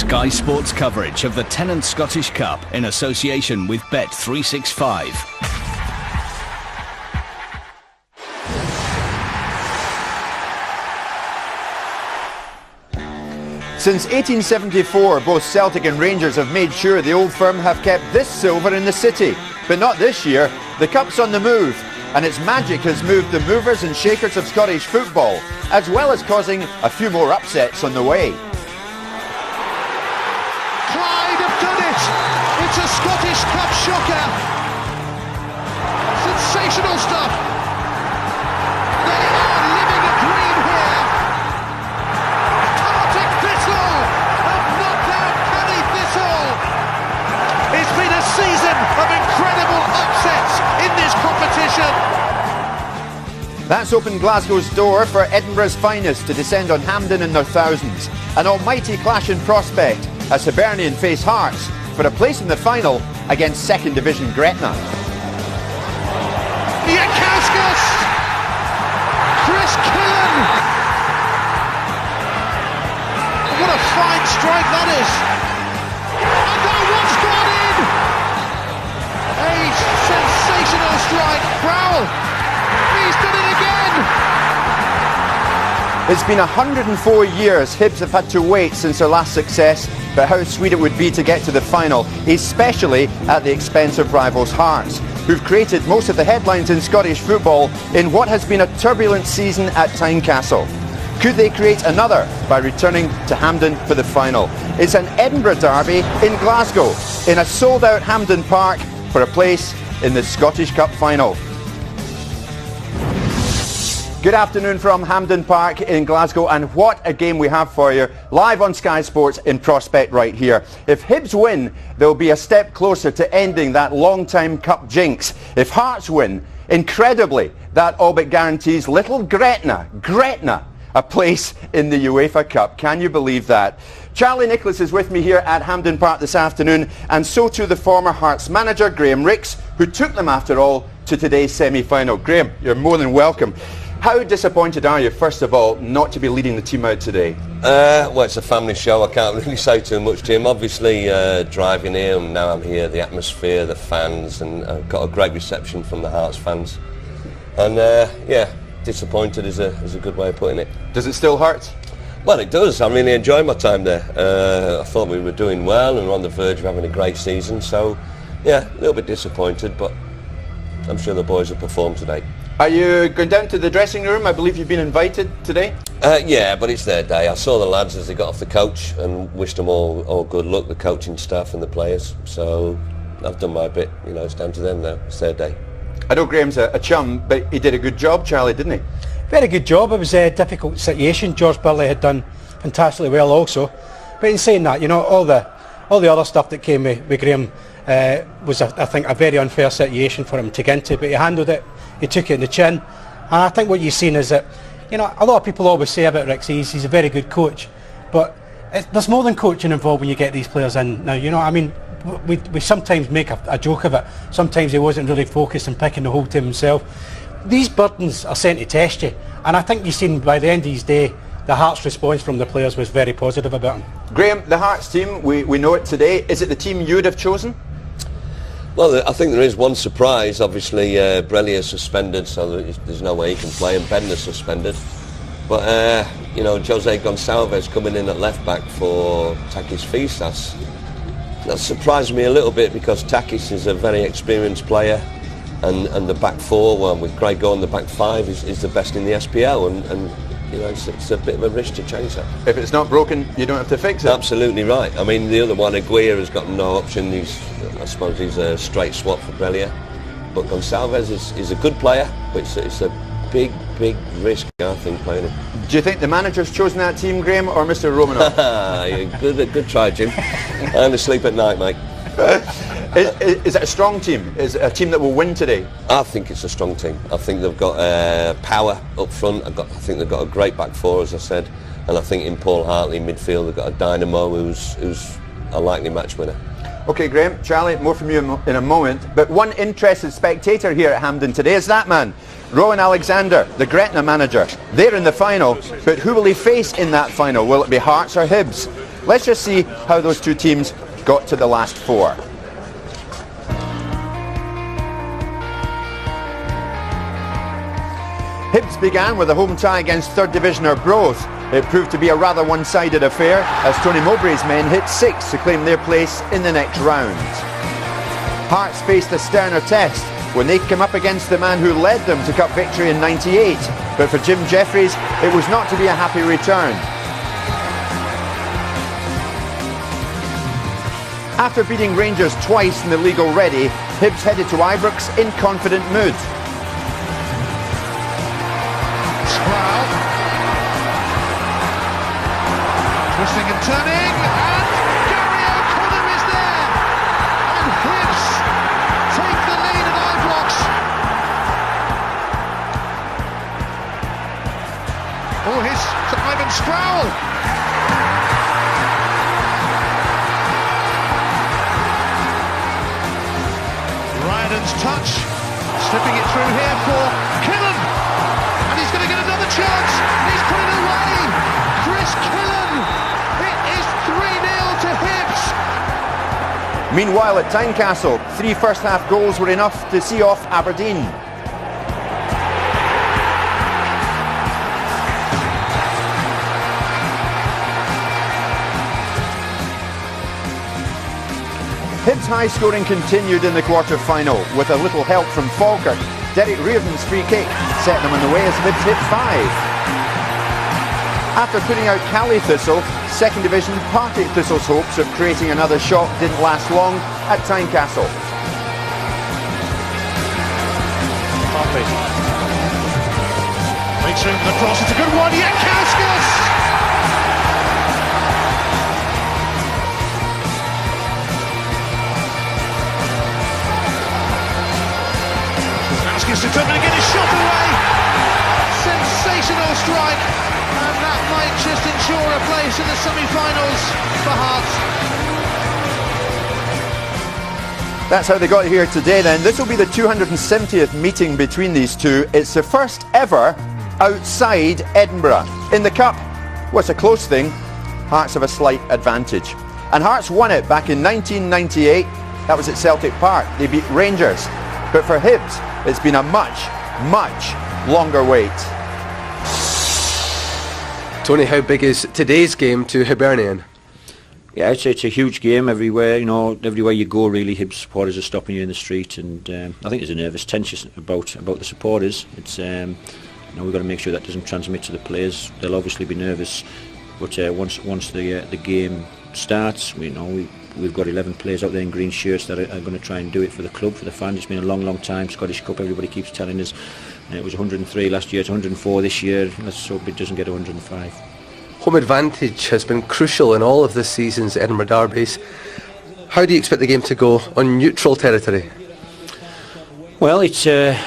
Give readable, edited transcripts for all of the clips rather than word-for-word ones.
Sky Sports coverage of the Tennant Scottish Cup in association with Bet365. Since 1874, both Celtic and Rangers have made sure the old firm have kept this silver in the city. But not this year. The Cup's on the move, and its magic has moved the movers and shakers of Scottish football, as well as causing a few more upsets on the way. Clyde have done it! It's a Scottish Cup shocker! Sensational stuff! They are living a dream here! Celtic Thistle have knocked out Canny Thistle! It's been a season of incredible upsets in this competition! That's opened Glasgow's door for Edinburgh's finest to descend on Hampden in their thousands. An almighty clash in prospect as Hibernian face Hearts for a place in the final against second division Gretna. Niakauskas! Chris Killen! What a fine strike that is! And that one's gone in! A sensational strike, Crowell! He's done it again! It's been 104 years Hibs have had to wait since their last success, but how sweet it would be to get to the final, especially at the expense of rivals Hearts, who've created most of the headlines in Scottish football in what has been a turbulent season at Tynecastle. Could they create another by returning to Hampden for the final? It's an Edinburgh derby in Glasgow, in a sold-out Hampden Park for a place in the Scottish Cup final. Good afternoon from Hampden Park in Glasgow, and what a game we have for you, live on Sky Sports in Prospect right here. If Hibs win, they'll be a step closer to ending that long-time Cup jinx. If Hearts win, incredibly, that all but guarantees little Gretna, a place in the UEFA Cup. Can you believe that? Charlie Nicholas is with me here at Hampden Park this afternoon, and so too the former Hearts manager, Graham Rix, who took them, after all, to today's semi-final. Graham, you're more than welcome. How disappointed are you, first of all, not to be leading the team out today? Well, it's a family show. I can't really say too much, Jim. Obviously, driving here, and now I'm here, the atmosphere, the fans, and I've got a great reception from the Hearts fans. And, yeah, disappointed is a good way of putting it. Does it still hurt? Well, it does. I really enjoyed my time there. I thought we were doing well and we're on the verge of having a great season. So, yeah, a little bit disappointed, but I'm sure the boys will perform today. Are you going down to the dressing room? I believe you've been invited today? Yeah, but it's their day. I saw the lads as they got off the coach and wished them all good luck, the coaching staff and the players. So I've done my bit. You know, it's down to them now. It's their day. I know Graham's a chum, but he did a good job, Charlie, didn't he? Very good job. It was a difficult situation. George Burley had done fantastically well also. But in saying that, you know, all the other stuff that came with Graham was, I think, a very unfair situation for him to get into, but he handled it. He took it in the chin, and I think what you've seen is that, you know, a lot of people always say about Rick, he's a very good coach, but there's more than coaching involved when you get these players in. Now, you know, I mean, we sometimes make a joke of it. Sometimes he wasn't really focused on picking the whole team himself. These burdens are sent to test you, and I think you've seen by the end of his day, the Hearts' response from the players was very positive about him. Graham, the Hearts team, we know it today. Is it the team you would have chosen? Well, I think there is one surprise. Obviously, Brellier's suspended, so there's no way he can play, and Bender's suspended. But, you know, Jose Gonçalves coming in at left-back for Takis Fisas, that surprised me a little bit, because Takis is a very experienced player, and the back four, well, with Craig Gore, the back five is the best in the SPL, and you know, it's a bit of a risk to change that. If it's not broken, you don't have to fix it. Absolutely right. I mean, the other one, Aguirre, has got no option. I suppose he's a straight swap for Brellier. But Gonçalves is a good player, but it's a big risk, I think, playing him. Do you think the manager's chosen that team, Graham, or Mr. Romanoff? Good try, Jim. I only to sleep at night, mate. Is it a strong team? Is it a team that will win today? I think it's a strong team. I think they've got power up front. I think they've got a great back four, as I said, and I think in Paul Hartley midfield they've got a dynamo who's a likely match winner. Okay, Graham, Charlie, more from you in a moment, but one interested spectator here at Hampden today is that man, Rowan Alexander, the Gretna manager. They're in the final, but who will he face in that final? Will it be Hearts or Hibs? Let's just see how those two teams got to the last four. Hibs began with a home tie against third divisioner Bros. It proved to be a rather one-sided affair as Tony Mowbray's men hit 6 to claim their place in the next round. Hearts faced a sterner test when they came up against the man who led them to cup victory in '98. But for Jim Jeffries, it was not to be a happy return. After beating Rangers twice in the league already, Hibs headed to Ibrox in confident mood. Twisting and turning, and Gary O'Connor is there, and Hibs take the lead at Ibrox. Oh, here's to Ivan Sproul. Ryden's touch, slipping it through here for Killen, and he's going to get another chance. He's put it away. Chris Killen. Meanwhile at Tynecastle, 3 first-half goals were enough to see off Aberdeen. Hibs' high scoring continued in the quarter-final with a little help from Falkirk. Derek Reardon's free kick set them in the way as Hibs hit 5. After putting out Cali Thistle, second division Partick Thistle's hopes of creating another shock didn't last long at Tynecastle. Partick makes room for the cross, it's a good one, Yakauskas! Yakauskas determined to get his shot away! Sensational strike! And that might just ensure a place in the semi-finals for Hearts. That's how they got here today then. This will be the 270th meeting between these two. It's the first ever outside Edinburgh. In the Cup, well, it's a close thing. Hearts have a slight advantage. And Hearts won it back in 1998. That was at Celtic Park. They beat Rangers. But for Hibs, it's been a much, much longer wait. Tony, how big is today's game to Hibernian? Yeah, it's a huge game everywhere. You know, everywhere you go, really, Hibs supporters are stopping you in the street, and I think there's a nervous tension about the supporters. It's you know, we've got to make sure that doesn't transmit to the players. They'll obviously be nervous, but once the game starts, we've got 11 players out there in green shirts that are going to try and do it for the club, for the fans. It's been a long time. Scottish Cup, everybody keeps telling us. It was 103 last year, it's 104 this year. Let's hope it doesn't get 105. Home advantage has been crucial in all of this season's Edinburgh derbies. How do you expect the game to go on neutral territory? Well, it's a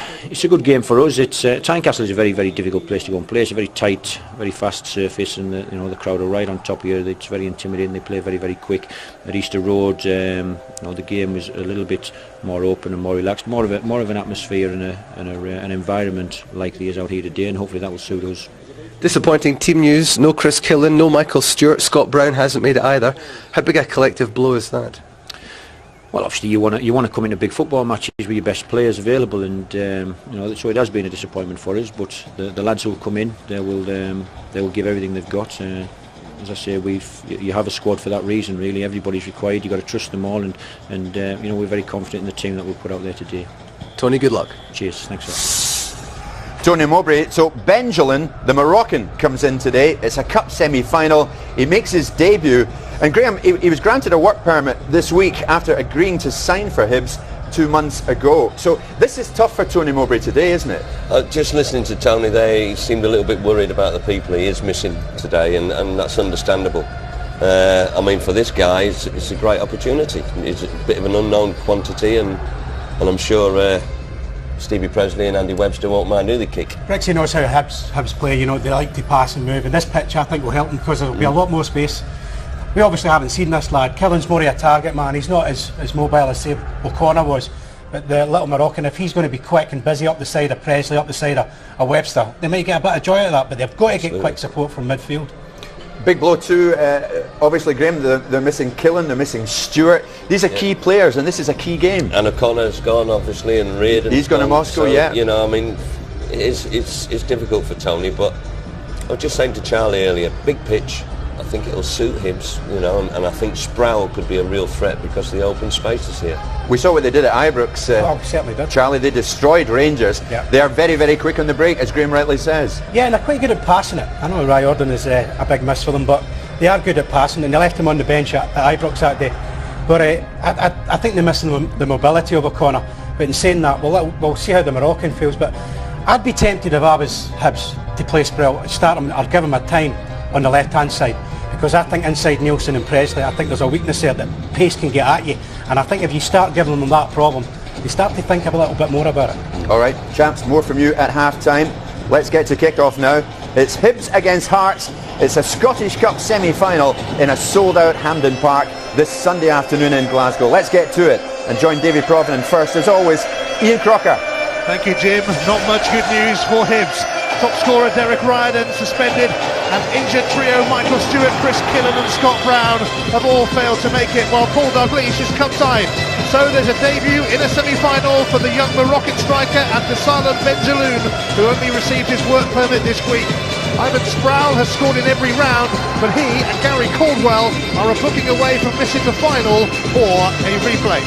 good game for us. Tynecastle is a very difficult place to go and play. It's a very tight, very fast surface, and the crowd are right on top of you. It's very intimidating. They play very quick. At Easter Road, the game was a little bit more open and more relaxed, more of an atmosphere and an environment like there is out here today, and hopefully that will suit us. Disappointing team news. No Chris Killen, no Michael Stewart. Scott Brown hasn't made it either. How big a collective blow is that? Well, obviously you want to come into big football matches with your best players available, and so it has been a disappointment for us. But the lads who will come in, they will give everything they've got. As I say, you have a squad for that reason. Really, everybody's required. You've got to trust them all, and we're very confident in the team that we'll put out there today. Tony, good luck. Cheers. Thanks, sir. Tony Mowbray. So Benjelin, the Moroccan, comes in today. It's a cup semi-final. He makes his debut. And Graham, he was granted a work permit this week after agreeing to sign for Hibs 2 months ago. So this is tough for Tony Mowbray today, isn't it? Just listening to Tony there, he seemed a little bit worried about the people he is missing today, and that's understandable. For this guy, it's a great opportunity. He's a bit of an unknown quantity, and I'm sure Stevie Presley and Andy Webster won't mind who they kick. Brixie knows how Hibs play. They like to pass and move, and this pitch I think will help them because there'll be a lot more space. We obviously haven't seen this lad. Killen's more of a target man. He's not as mobile as say O'Connor was, but the little Moroccan, if he's going to be quick and busy up the side of Presley, up the side of Webster, they might get a bit of joy out of that, but they've got to get quick support from midfield. Big blow too, obviously, Graham, they're missing Killen, they're missing Stewart. These are key players, and this is a key game. And O'Connor's gone, obviously, and Reardon's He's gone to Moscow, so, you know, I mean, it's difficult for Tony, but I was just saying to Charlie earlier, big pitch, I think it'll suit Hibs, you know, and I think Sproul could be a real threat because of the open spaces here. We saw what they did at Ibrox. Certainly did. Charlie, they destroyed Rangers. Yeah. They are very, very quick on the break, as Graham rightly says. Yeah, and they're quite good at passing it. I know Ry Orden is a big miss for them, but they are good at passing, and they left him on the bench at Ibrox that day. But I think they're missing the mobility of O'Connor. But in saying that, we'll see how the Moroccan feels. But I'd be tempted if I was Hibs to play Sproul, start him or give him a time on the left-hand side. Because I think inside Nielsen and Presley, I think there's a weakness there that pace can get at you. And I think if you start giving them that problem, they start to think a little bit more about it. All right, chaps, more from you at half-time. Let's get to kick-off now. It's Hibs against Hearts. It's a Scottish Cup semi-final in a sold-out Hampden Park this Sunday afternoon in Glasgow. Let's get to it and join Davy Provenant first. As always, Ian Crocker. Thank you, Jim. Not much good news for Hibs. Top scorer Derek Riordan suspended, and injured trio Michael Stewart, Chris Killen and Scott Brown have all failed to make it, while Paul Dalglish is cut-side. So there's a debut in a semi-final for the young Moroccan striker Abdesalam Benjaloun, who only received his work permit this week. Ivan Sproul has scored in every round, but he and Gary Caldwell are a booking away from missing the final or a replay.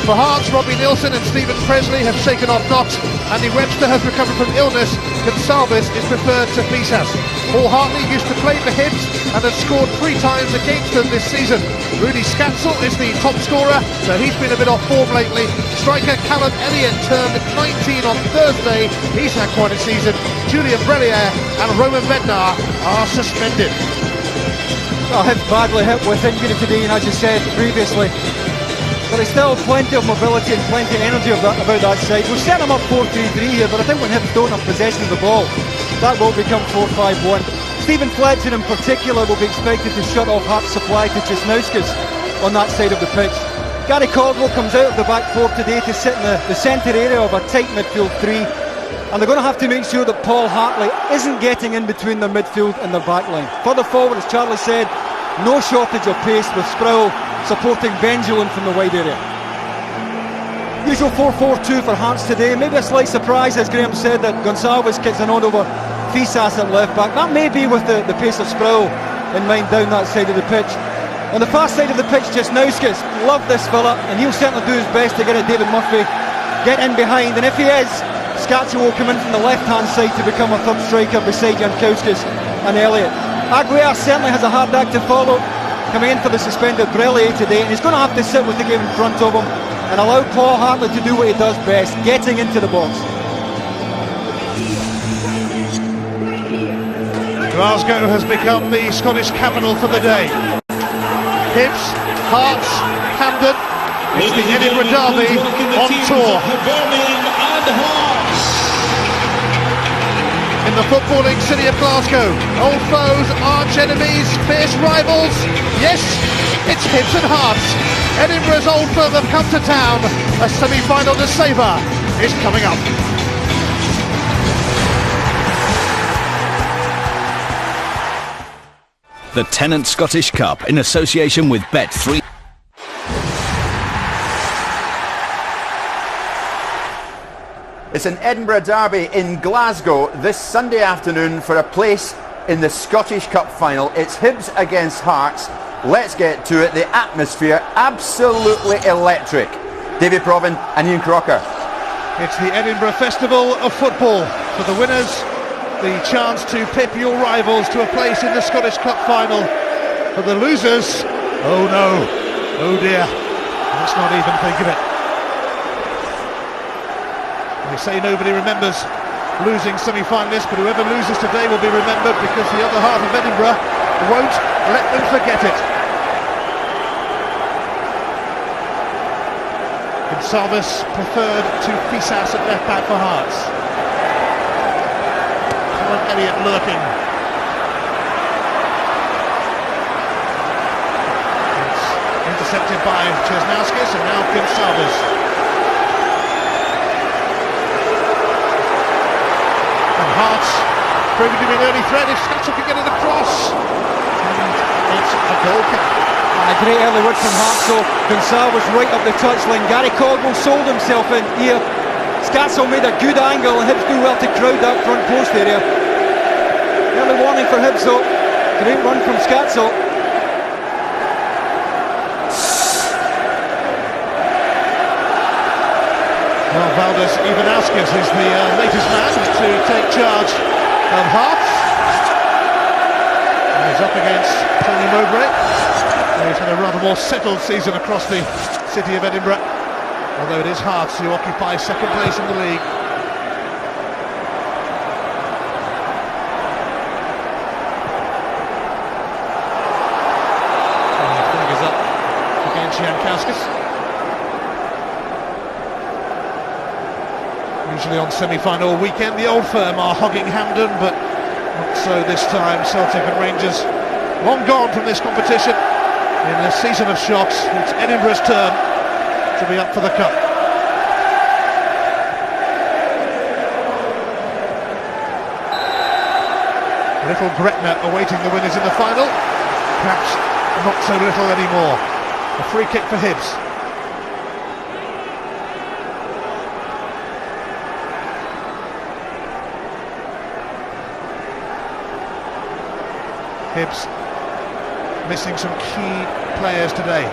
For Hearts, Robbie Nielsen and Stephen Presley have shaken off knocks. Andy Webster has recovered from illness. Gonsalves is preferred to Fisas. Paul Hartley used to play for Hibs and has scored 3 times against them this season. Rudy Scatzel is the top scorer, so he's been a bit off form lately. Striker Callum Elliott turned 19 on Thursday. He's had quite a season. Julian Brellier and Roman Bednar are suspended. Well, Hibs badly hit with injury today, and as you said previously, there is still plenty of mobility and plenty of energy about that side. We've set them up 4-3-3 here, but I think when Hibs don't have possession of the ball, that will become 4-5-1. Stephen Fletcher in particular will be expected to shut off Hearts' supply to Cisnauskas on that side of the pitch. Gary Caldwell comes out of the back four today to sit in the centre area of a tight midfield three, and they're going to have to make sure that Paul Hartley isn't getting in between their midfield and their back line. Further forward, as Charlie said, no shortage of pace with Sproul supporting Benjamin from the wide area. Usual 4-4-2 for Hearts today. Maybe a slight surprise, as Graham said, that Gonsalves kicks a nod over Fisas at left back. That may be with the pace of Sproul in mind down that side of the pitch. On the far side of the pitch, Cisnauskas loved this fella, and he'll certainly do his best to get at David Murphy, get in behind, and if he is, Scatcher will come in from the left-hand side to become a third striker beside Jankowskis and Elliott. Aguiar certainly has a hard act to follow, coming in for the suspended Brellier today, and he's going to have to sit with the game in front of him and allow Paul Hartley to do what he does best, getting into the box. Glasgow has become the Scottish capital for the day. Hibs, Hearts, Hampden. It's the Edinburgh Derby on tour. In the footballing city of Glasgow, old foes, arch enemies, fierce rivals. Yes, it's Hibs and Hearts. Edinburgh's old firm have come to town. A semi-final to savour is coming up. The Tennant Scottish Cup in association with Bet3. It's an Edinburgh derby in Glasgow this Sunday afternoon for a place in the Scottish Cup final. It's Hibs against Hearts. Let's get to it. The atmosphere, absolutely electric. Davy Proven and Ian Crocker. It's the Edinburgh Festival of Football. For the winners, the chance to pip your rivals to a place in the Scottish Cup final. For the losers, oh no, oh dear, let's not even think of it. They say nobody remembers losing semi-finalists, but whoever loses today will be remembered because the other half of Edinburgh won't let them forget it. Gonsalves preferred to Fisas at left back for Hearts. Callum Elliott lurking. It's intercepted by Cisnauskas and now Gonsalves. Hearts proving to be an early threat if Scatchell can get it across. And it's a goal kick. A great early work from Hearts, so Gonçalves right up the touchline. Gary Caldwell sold himself in here. Scatchell made a good angle and Hibs do well to crowd that front post area. Early warning for Hibs though. Great run from Scatchell. Well, Valdez Ivanauskas is the latest man to take charge of Hearts. And he's up against Tony Mowbray. He's had a rather more settled season across the city of Edinburgh, although it is Hearts who occupy second place in the league. Fingers up against Jankowskis. Usually on semi-final weekend, the old firm are hogging Hampden, but not so this time. Celtic and Rangers long gone from this competition. In a season of shocks, it's Edinburgh's turn to be up for the cup. Little Gretna awaiting the winners in the final. Perhaps not so little anymore. A free kick for Hibs. Hibs missing some key players today,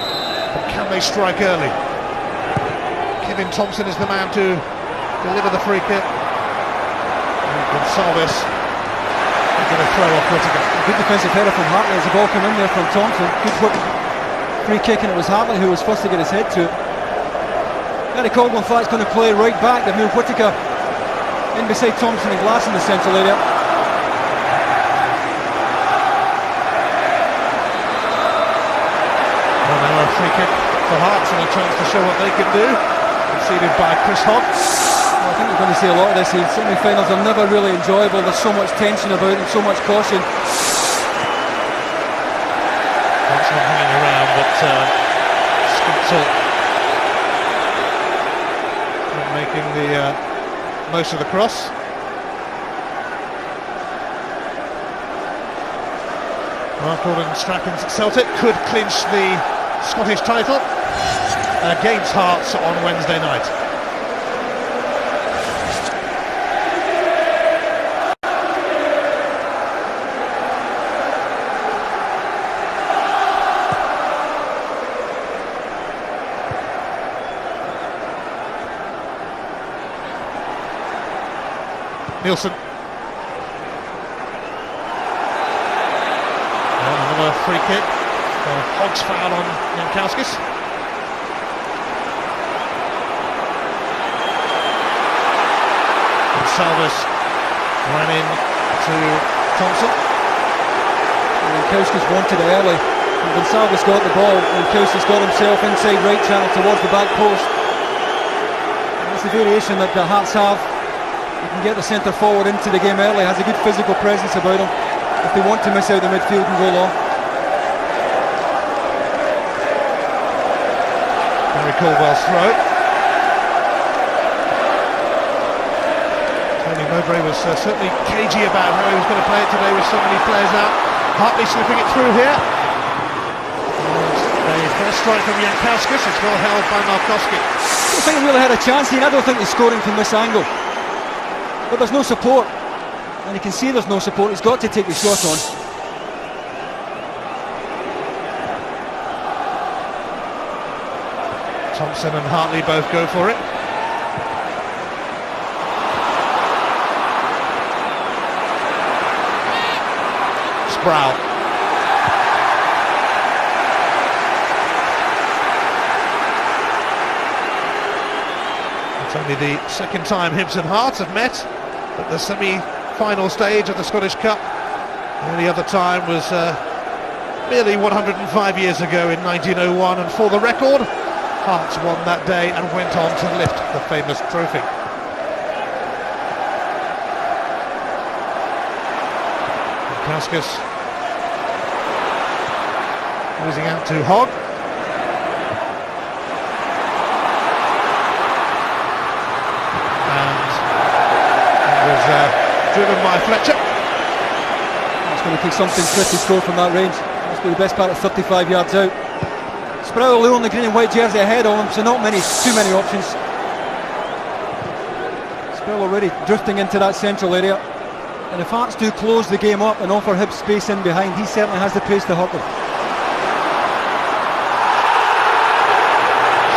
but can they strike early? Kevin Thompson is the man to deliver the free kick. And Gonçalves is going to throw off Whittaker. Good defensive header from Hartley as the ball came in there from Thompson. Good whip. Free kick, and it was Hartley who was first to get his head to it. Gary Caldwell in fact is going to play right back. They've moved Whittaker in beside Thompson and Glass in the central area. Free kick for Hearts and a chance to show what they can do. Conceded by Chris Hogg. Well, I think we're going to see a lot of this. Semi-finals are never really enjoyable. There's so much tension about it, so much caution. That's not hanging around, but Scatchell not making the most of the cross. Markle and Strachan's Celtic could clinch the Scottish title against Hearts on Wednesday night. Nielsen. And another free kick. Hogg's foul on Jankowskis. Gonçalves ran in to Thompson. Jankowskis wanted it early. When Gonçalves got the ball, Jankowskis got himself inside right channel towards the back post. And that's the variation that the Hearts have. You can get the centre forward into the game early, has a good physical presence about him if they want to miss out the midfield and go long. Gary Caldwell's throw. Tony Mowbray was certainly cagey about how he was going to play it today with so many players out. Hartley slipping it through here. And the first strike from Jankowskis is well held by Markowski. I don't think he really had a chance here. I don't think he's scoring from this angle. But there's no support. And you can see there's no support. He's got to take the shot on. Thompson and Hartley both go for it. Sproul. It's only the second time Hibs and Hearts have met at the semi-final stage of the Scottish Cup. The only other time was merely 105 years ago in 1901, and for the record, Hearts won that day and went on to lift the famous trophy. Kauskas losing out to Hogg. And it was driven by Fletcher. going to take something swift to score from that range. That's got the best part of 35 yards out. Sproul alone, the green and white jersey ahead of him, so not too many options. Sproul already drifting into that central area. And if Hearts do close the game up and offer Hibs space in behind, he certainly has the pace to hurt them.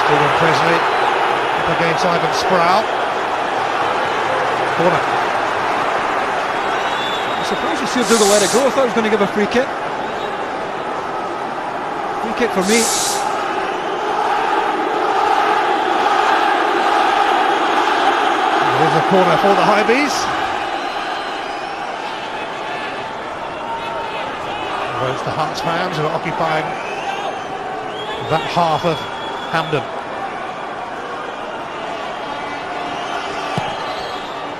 Stephen Presley up against Ivan Sproul. Corner. I'm surprised to see if Dougal let it go. I thought he was going to give a free kick. Free kick for me. There's a corner for the Hibs. Well, it's the Hearts fans who are occupying that half of Hampden.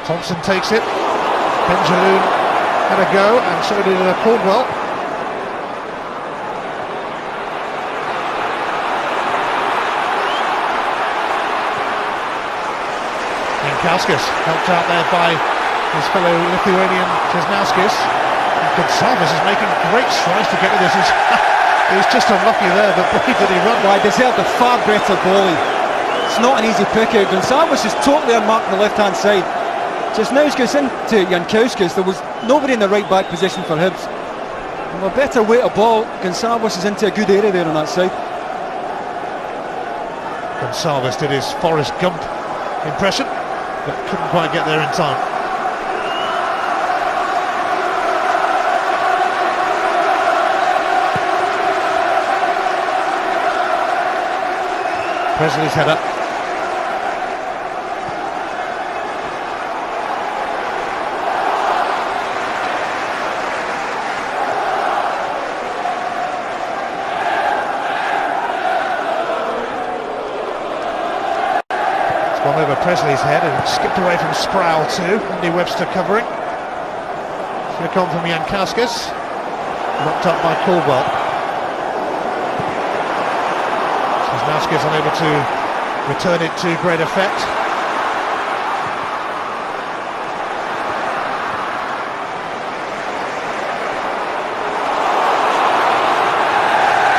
Thompson takes it. Benjaloon had a go, and so did Caldwell. Jankauskis helped out there by his fellow Lithuanian Česnauskis. Gonsalves is making great strides to get to this. He's just unlucky there, but boy did he run. Well, I deserved a far better volley. It's not an easy pick out. Gonsalves is totally unmarked on the left hand side. Česnauskis into Jankauskis. There was nobody in the right back position for Hibs. And a better weight of ball, Gonsalves is into a good area there on that side. Gonsalves did his Forrest Gump impression, but couldn't quite get there in time. Presley's header. It's gone over Presley's head and skipped away from Sproul too. Andy Webster covering. Should have come from Jankauskis. Knocked up by Caldwell. Česnauskis unable to return it to great effect.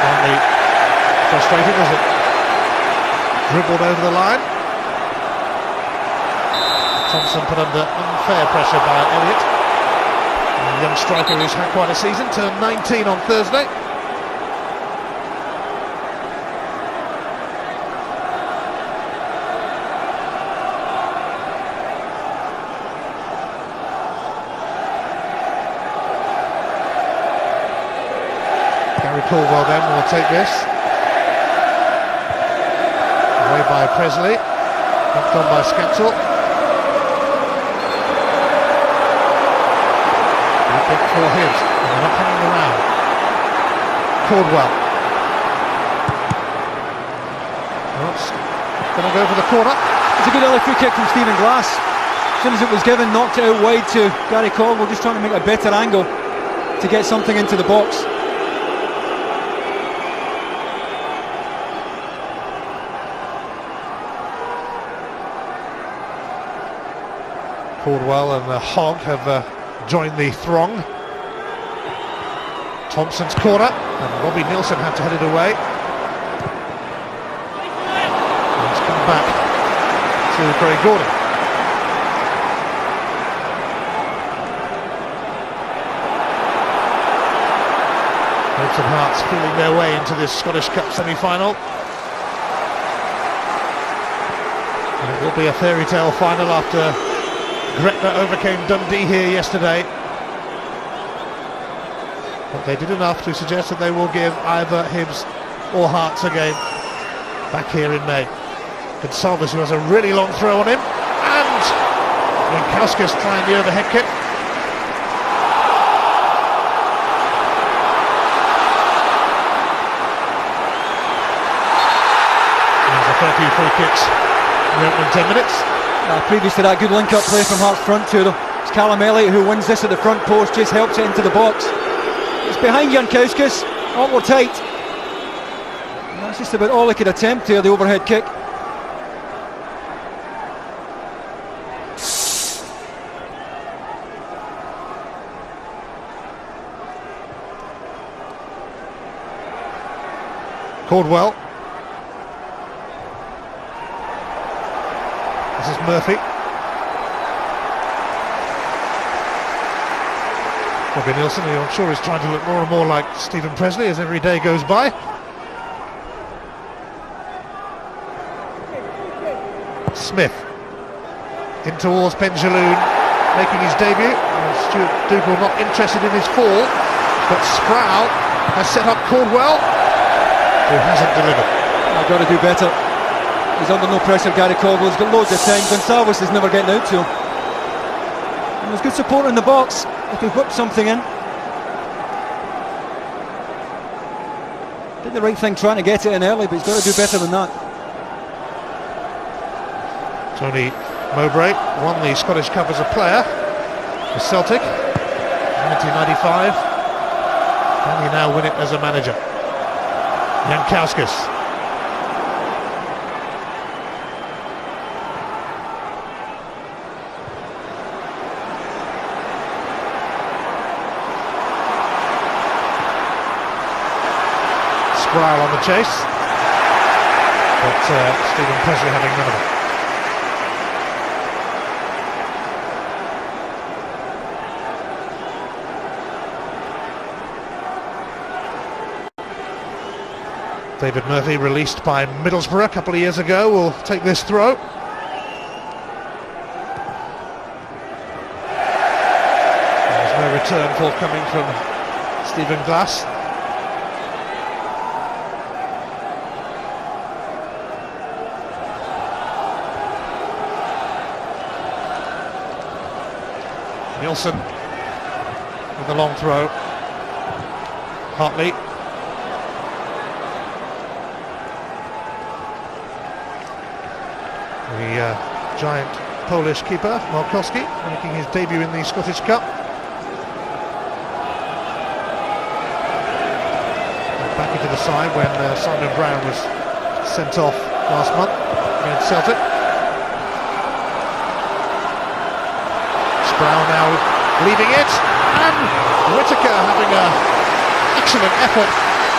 Finally frustrating as it dribbled over the line. Thompson put under unfair pressure by Elliott. A young striker who's had quite a season, turned 19 on Thursday. Caldwell then will take this. Away by Presley. Knocked on by Scatzel. Good pick for Hibs. They're not hanging around. Caldwell. Going to go for the corner. It's a good early free kick from Stephen Glass. As soon as it was given, knocked it out wide to Gary Caldwell, just trying to make a better angle to get something into the box. Caldwell and Hogg have joined the throng. Thompson's corner, and Robbie Nielsen had to head it away. And it's come back to Craig Gordon. Hibs and Hearts feeling their way into this Scottish Cup semi-final. And it will be a fairy tale final after Gretna overcame Dundee here yesterday, but they did enough to suggest that they will give either Hibs or Hearts a game back here in May. Gonsalves, who has a really long throw on him, and Jankauskis trying the overhead kick. There's a fair few free kicks in the opening 10 minutes. Previous to that, good link-up play from Hearts front two though. It's Callum Elliott who wins this at the front post, just helps it into the box. It's behind Jankauskis, awkward tight. And that's just about all he could attempt here, the overhead kick. Caldwell. This is Murphy. Bobby Nielsen, who I'm sure is trying to look more and more like Stephen Presley as every day goes by. Smith in towards Benjaloun, making his debut. Stuart Dougal not interested in his fall, but Sproul has set up Caldwell, who hasn't delivered. I've got to do better. He's under no pressure, Gary Caldwell. He's got loads of time. Gonçalves is never getting out to him. And there's good support in the box if he whips something in. Did the right thing trying to get it in early, but he's got to do better than that. Tony Mowbray won the Scottish Cup as a player for Celtic in 1995. Can he now win it as a manager? Jankowskis. Sproul on the chase, but Stephen Presley having none of it. David Murphy, released by Middlesbrough a couple of years ago, will take this throw. There's no return forthcoming from Stephen Glass. Nielsen with the long throw. Hartley. The giant Polish keeper, Markowski, making his debut in the Scottish Cup. Back into the side when Simon Brown was sent off last month against Celtic. Sproul now leaving it, and Whittaker having an excellent effort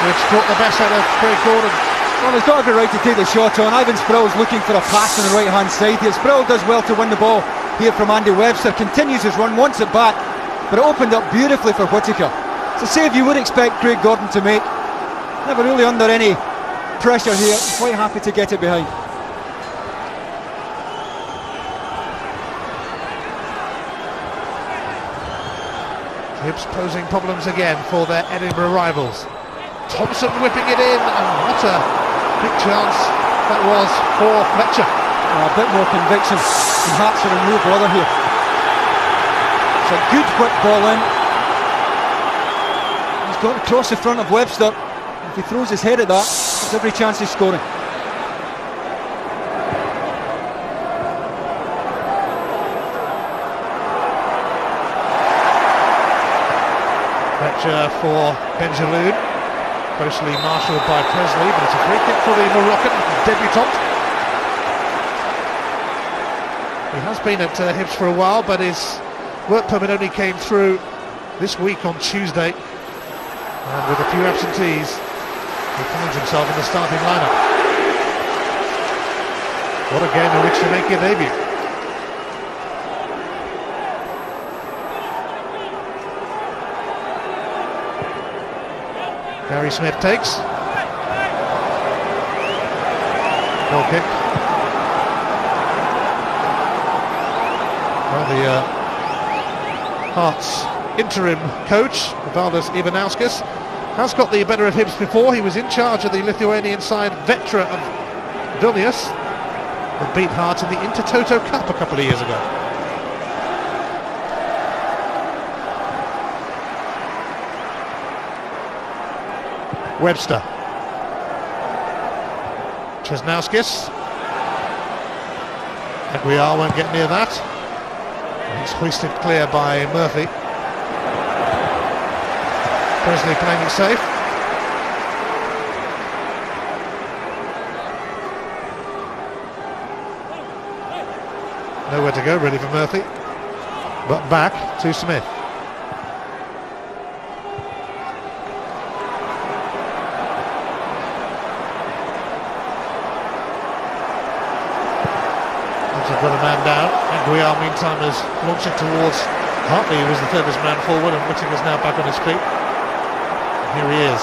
which brought the best out of Craig Gordon. Well, he's got every right to take the shot on. Ivan Sproul's looking for a pass on the right hand side here. Sproul does well to win the ball here from Andy Webster, continues his run, wants it back, but it opened up beautifully for Whittaker. It's a save you would expect Craig Gordon to make. Never really under any pressure here, quite happy to get it behind. Hibs posing problems again for their Edinburgh rivals. Thompson whipping it in, and what a big chance that was for Fletcher. A bit more conviction from Hatcher and New Brother here. It's a good whip ball in. He's got to cross the front of Webster. If he throws his head at that, there's every chance he's scoring. Fletcher for Benjaloun. Closely marshalled by Presley, but it's a free kick for the Moroccan debutant. He has been at Hibs for a while, but his work permit only came through this week on Tuesday, and with a few absentees he finds himself in the starting lineup. What a game in which to make your debut. Gary Smith takes. Goal kick. Well, the Hearts interim coach, Valdas Ivanauskas, has got the better of Hibs before. He was in charge of the Lithuanian side, Vetra of Vilnius, and beat Hearts in the Intertoto Cup a couple of years ago. Webster. Česnauskis. Aguiar won't get near that. It's hoisted clear by Murphy. Presley playing it safe. Nowhere to go really for Murphy. But back to Smith. Hibs have got a man down. Aguiar, meantime, has launched it towards Hartley, who was the furthest man forward, and Whittaker's now back on his feet. And here he is.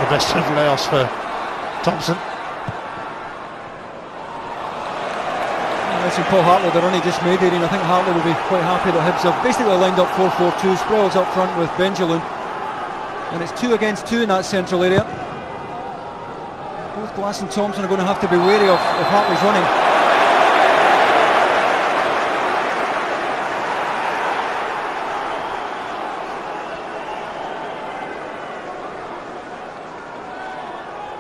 The best of layoffs for Thompson. Listen, Paul Hartley, the run he just made here, and I think Hartley will be quite happy that Hibs have basically lined up 4-4-2. Sproul's up front with Benjalun, and it's 2 against 2 in that central area. Both Glass and Thompson are going to have to be wary of Hartley's running.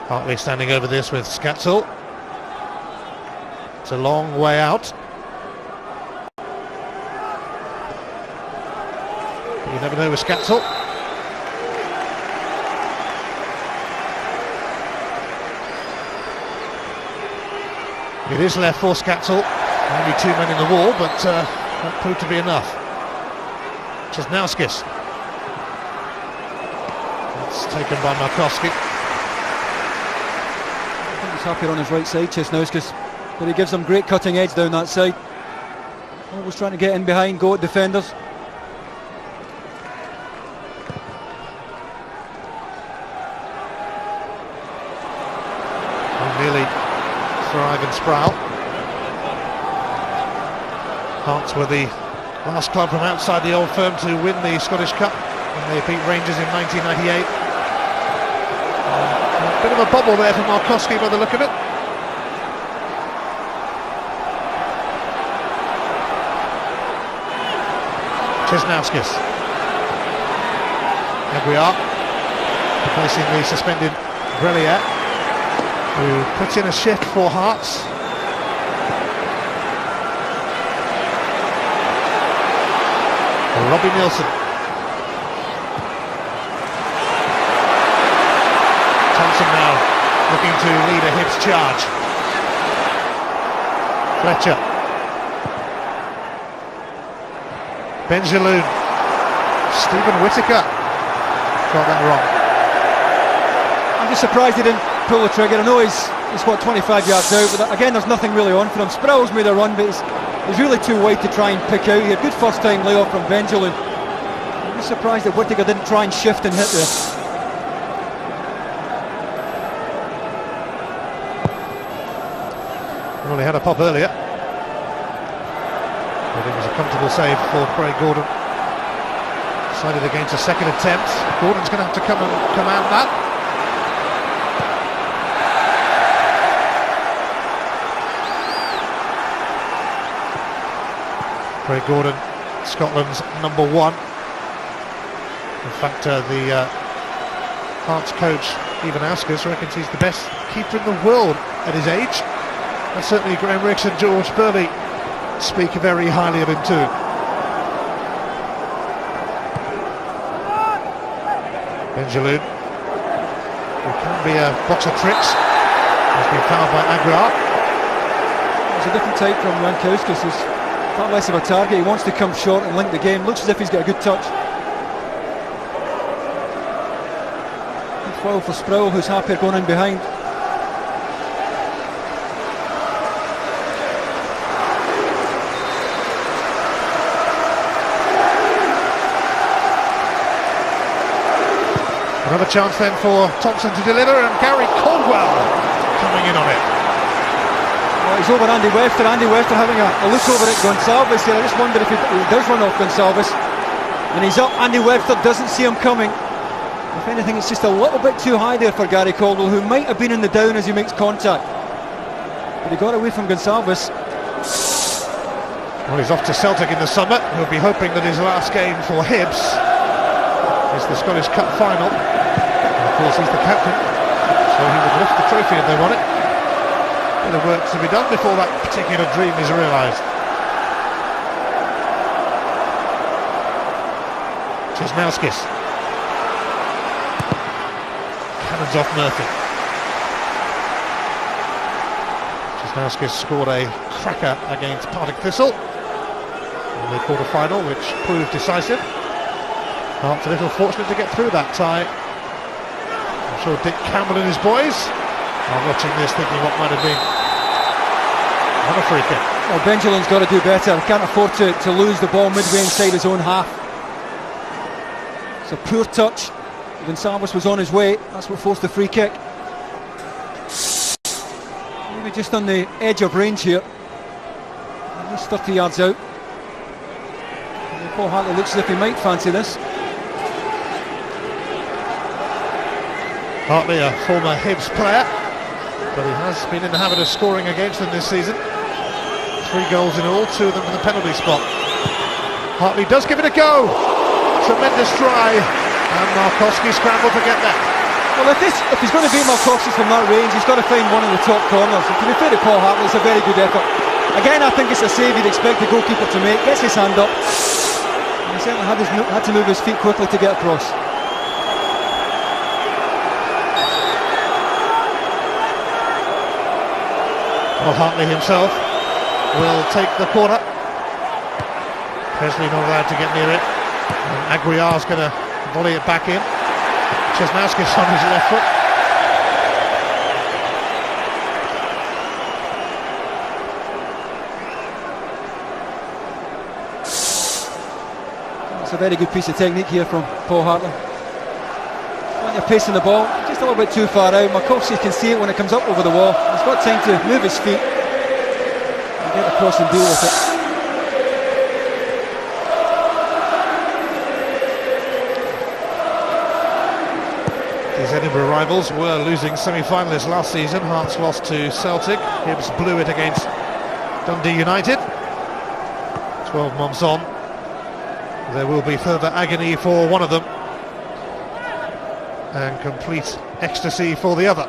Hartley standing over this with Scatzel. It's a long way out. You never know with Scatzel. It is left for Scatzel. Only 2 men in the wall, but that proved to be enough. Chesnauskis. It's taken by Markowski. I think he's happier on his right side, Chesnauskis, but he gives them great cutting edge down that side. Always trying to get in behind, go at defenders. Nearly Thrive and Sproul. Hearts were the last club from outside the old firm to win the Scottish Cup when they beat Rangers in 1998. A bit of a bubble there for Markowski by the look of it. Chesnauskis. Aguiar replacing the suspended Grelier, who puts in a shift for Hearts. Robbie Nielsen. Thompson now looking to lead a Hibs charge. Fletcher. Benjalun. Stephen Whittaker got that wrong. I'm just surprised he didn't pull the trigger. I know he's what, 25 yards out, but again there's nothing really on for him. Sproul's made a run, but he's really too wide to try and pick out here. Good first time layoff from Benjalun. I'm just surprised that Whittaker didn't try and shift and hit there. Well, he had a pop earlier, but it was a comfortable save for Craig Gordon. Decided against a second attempt. Gordon's going to have to come out that. Craig Gordon, Scotland's number 1. In fact, the Hearts coach, Ivan Askers, reckons he's the best keeper in the world at his age. And certainly Graham Rix and George Burley speak very highly of him too. Benjalun, who can be a box of tricks, has been fouled by Aguiar. It's a different type from Rankauskas. He's far less of a target. He wants to come short and link the game. Looks as if he's got a good touch. Good foul for Sproul, who's happier going in behind. Another chance then for Thompson to deliver, and Gary Caldwell coming in on it. Well, he's over Andy Webster. Andy Webster having a look over at Gonsalves here. I just wonder if he does run off Gonsalves. And he's up. Andy Webster doesn't see him coming. If anything, it's just a little bit too high there for Gary Caldwell, who might have been in the down as he makes contact. But he got away from Gonsalves. Well, he's off to Celtic in the summer. He'll be hoping that his last game for Hibs is the Scottish Cup final. And of course, he's the captain, so he would lift the trophy if they won it. Bit of work to be done before that particular dream is realised. Chesnauskis. Cannons off Murphy. Chesnauskis scored a cracker against Partick Thistle in the quarter-final, which proved decisive. Hearts a little fortunate to get through that tie. I'm sure Dick Campbell and his boys are watching this thinking what might have been. Another free kick. Well, Benjalin's got to do better. He can't afford to lose the ball midway inside his own half. It's a poor touch. Gonçalves was on his way. That's what forced the free kick. Maybe just on the edge of range here. At least 30 yards out. And Paul Hartley looks as if he might fancy this. Hartley, a former Hibs player, but he has been in the habit of scoring against them this season. 3 goals in all, 2 of them from the penalty spot. Hartley does give it a go. Tremendous try, and Markowski scrambled to get there. Well, if he's going to beat Markowski from that range, he's got to find one of the top corners. And to be fair to Paul Hartley, it's a very good effort. Again, I think it's a save you'd expect the goalkeeper to make. Gets his hand up. And he certainly had to move his feet quickly to get across. Well, Hartley himself will take the corner. Presley not allowed to get near it. And Aguiar's going to volley it back in. Chesnauskis on his left foot. It's a very good piece of technique here from Paul Hartley. When you're pacing the ball, just a little bit too far out. Markowski can see it when it comes up over the wall. He's got time to move his feet and get across and deal with it. These Edinburgh rivals were losing semi-finalists last season. Hearts lost to Celtic. Hibs blew it against Dundee United. 12 months on, there will be further agony for one of them and complete ecstasy for the other.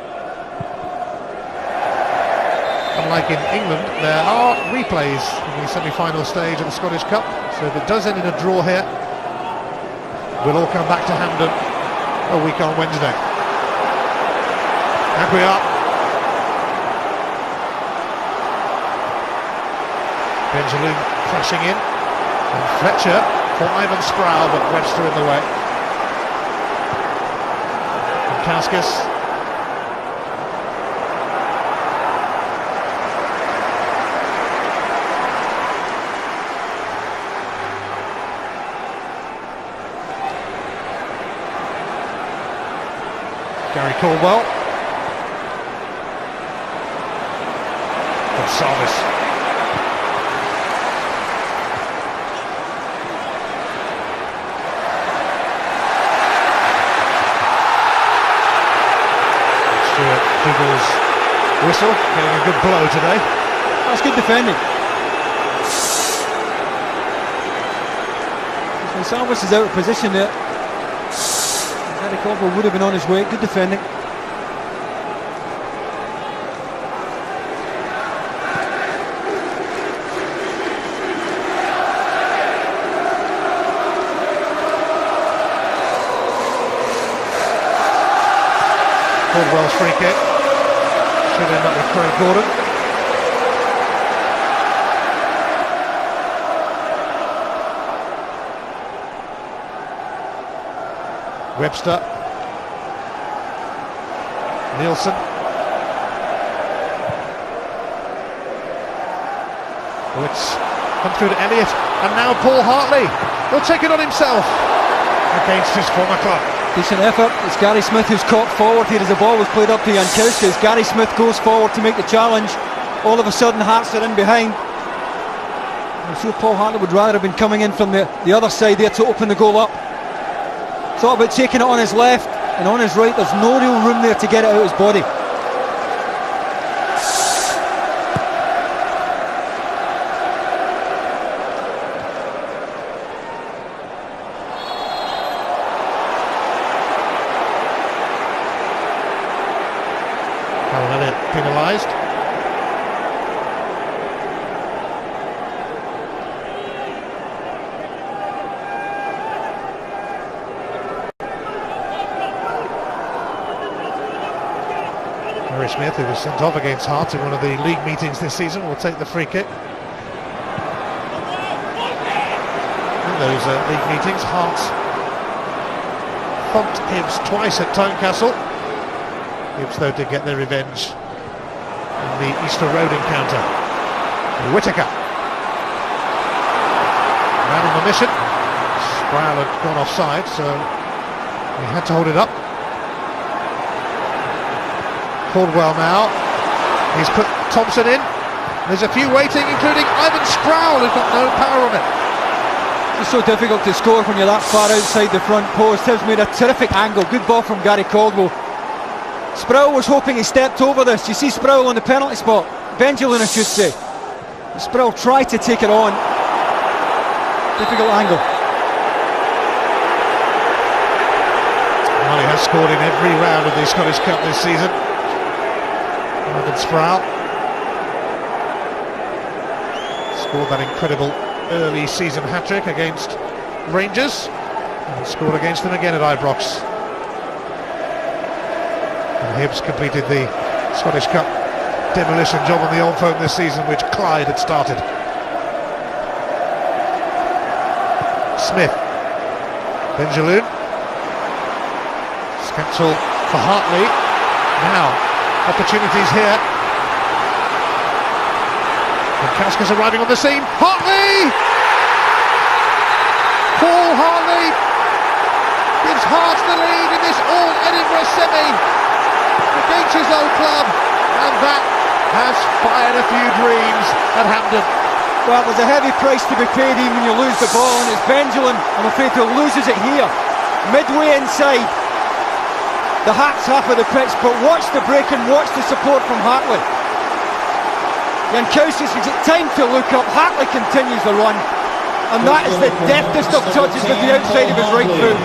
Unlike in England, there are replays in the semi-final stage of the Scottish Cup, so if it does end in a draw here, we'll all come back to Hampden a week on Wednesday. Aguiar. Benjamin crashing in, and Fletcher for Ivan Sproul, but Webster in the way. And Kauskas. Gary Caldwell. Gonçalves. Stuart Dougal's whistle, getting a good blow today. That's good defending. Gonçalves is out of position there. Gary Caldwell would have been on his way. Good defending. Caldwell's free kick should end up with Craig Gordon. Webster, Nielsen, well, it's come through to Elliott, and now Paul Hartley will take it on himself against his former club. Decent effort. It's Gary Smith who's caught forward here as the ball was played up to Jankowski. As Gary Smith goes forward to make the challenge, all of a sudden Hearts are in behind. I'm sure Paul Hartley would rather have been coming in from the other side there to open the goal up. Thought about taking it on his left and on his right. There's no real room there to get it out of his body. Callum Elliott penalised. Harry Smith, who was sent off against Hearts in one of the league meetings this season, will take the free kick. In those league meetings, Hearts thumped Hibs twice at Tynecastle. Hibs, though, did get their revenge in the Easter Road encounter. Whittaker. Man on the mission. Sproul had gone offside, so he had to hold it up. Caldwell now. He's put Thompson in. There's a few waiting, including Ivan Sproul, who's got no power on it. It's so difficult to score when you're that far outside the front post. Hibs made a terrific angle. Good ball from Gary Caldwell. Sproul was hoping he stepped over this. You see Sproul on the penalty spot. Benjamin, I should say. Sproul tried to take it on. Difficult angle. Well, he has scored in every round of the Scottish Cup this season. Ivan Sproul scored that incredible early season hat-trick against Rangers and scored against them again at Ibrox. And Hibs completed the Scottish Cup demolition job on the Old Firm this season, which Clyde had started. Smith. Benjaloun. Skepsel for Hartley. Now, opportunities here. And Kaska's arriving on the scene. Hartley! Paul Hartley gives Hearts the lead in this all-Edinburgh semi against his old club, and that has fired a few dreams at Hampden. Well, there's a heavy price to be paid even when you lose the ball, and it's Benjamin, I'm afraid, who loses it here. Midway inside the Hearts half of the pitch, but watch the break and watch the support from Hartley. Jankowskis gives it time to look up. Hartley continues the run, and that is the deftest of touches with the outside of his right foot.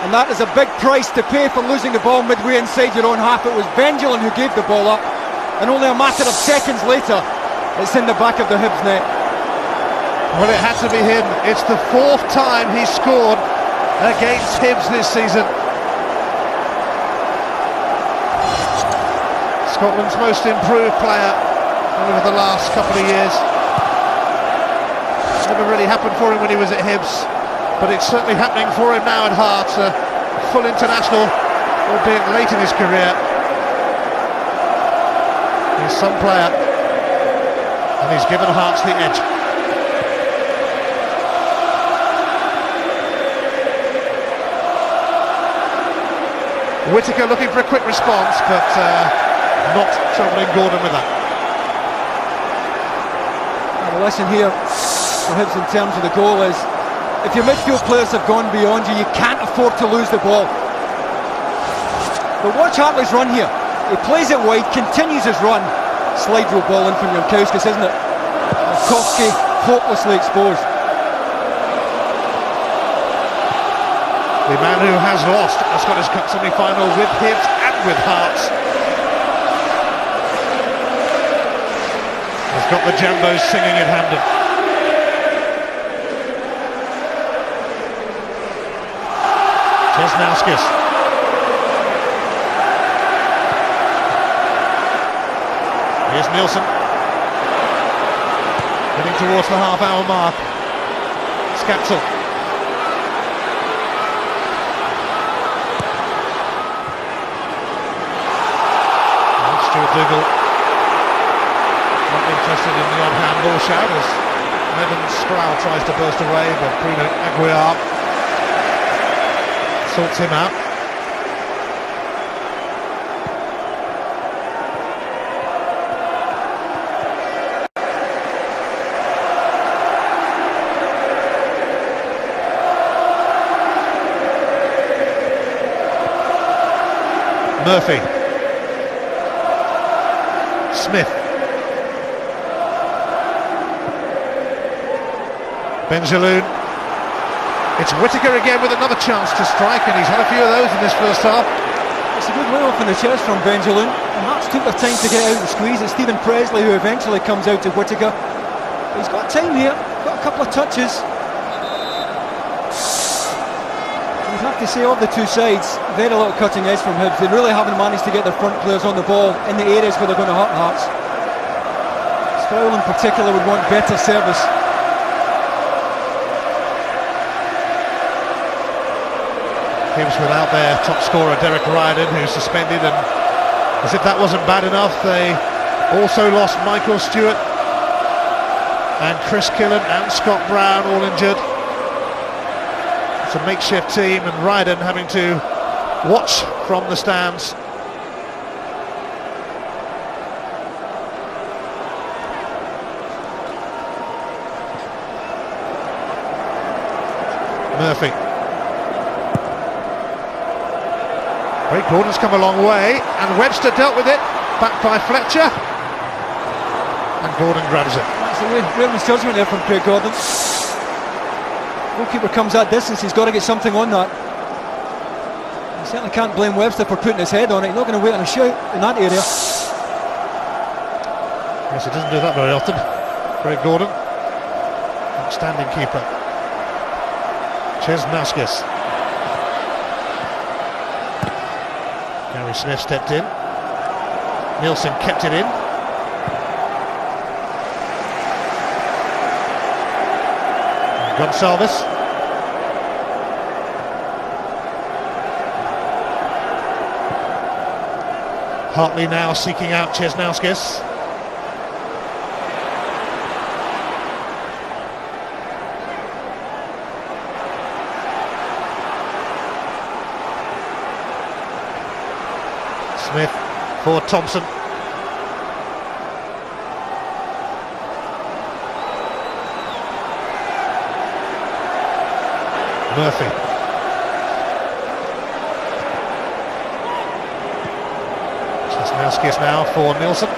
And that is a big price to pay for losing the ball midway inside your own half. It was Benjamin who gave the ball up, and only a matter of seconds later it's in the back of the Hibs net. Well, it had to be him. It's the fourth time he scored against Hibs this season. Scotland's most improved player over the last couple of years. Never really happened for him when he was at Hibs, but it's certainly happening for him now at Hearts. A full international, albeit late in his career. He's some player, and he's given Hearts the edge. Whittaker looking for a quick response, but not troubling Gordon with that. The lesson here for Hibs in terms of the goal is, if your midfield players have gone beyond you, you can't afford to lose the ball. But watch Hartley's run here. He plays it wide, continues his run. Slide rule ball in from Jankowskis, isn't it? Jankowski hopelessly exposed. The man who has lost a Scottish Cup semi-final with Hibs and with Hearts has got the Jambos singing at Hampden. Česnauskis. Here's Nielsen. Heading towards the half-hour mark. Skapsel. Stuart Dougal not interested in the odd handball shout as Evan Sproul tries to burst away, but Bruno Aguiar sorts him out. Murphy. Smith. Benjaloun. It's Whittaker again with another chance to strike, and he's had a few of those in this first half. It's a good way off in the chest from Benjaloun, and Hearts took their time to get out and squeeze. It's Stephen Presley who eventually comes out to Whittaker. But he's got time here, got a couple of touches. You'd have to say, of the two sides, very little cutting edge from Hibs. They really haven't managed to get their front players on the ball in the areas where they're going to hurt Hearts. Sproul in particular would want better service. Hibs without their top scorer Derek Riordan, who's suspended, and as if that wasn't bad enough, they Also lost Michael Stewart and Chris Killen and Scott Brown, all injured. It's a makeshift team, and Ryden having to watch from the stands. Murphy. Craig Gordon's come a long way, and Webster dealt with it, back by Fletcher, and Gordon grabs it. That's a real misjudgment there from Craig Gordon. Goalkeeper comes that distance, he's got to get something on that. You certainly can't blame Webster for putting his head on it. He's not going to wait on a shout in that area. Yes, he doesn't do that very often. Craig Gordon, outstanding keeper. Chesnauskis. Gary Smith stepped in. Nielsen kept it in. And Gonsalves. Hartley now seeking out Chesnauskis. Smith for Thompson. Murphy. Chesnauskis now for Nielsen.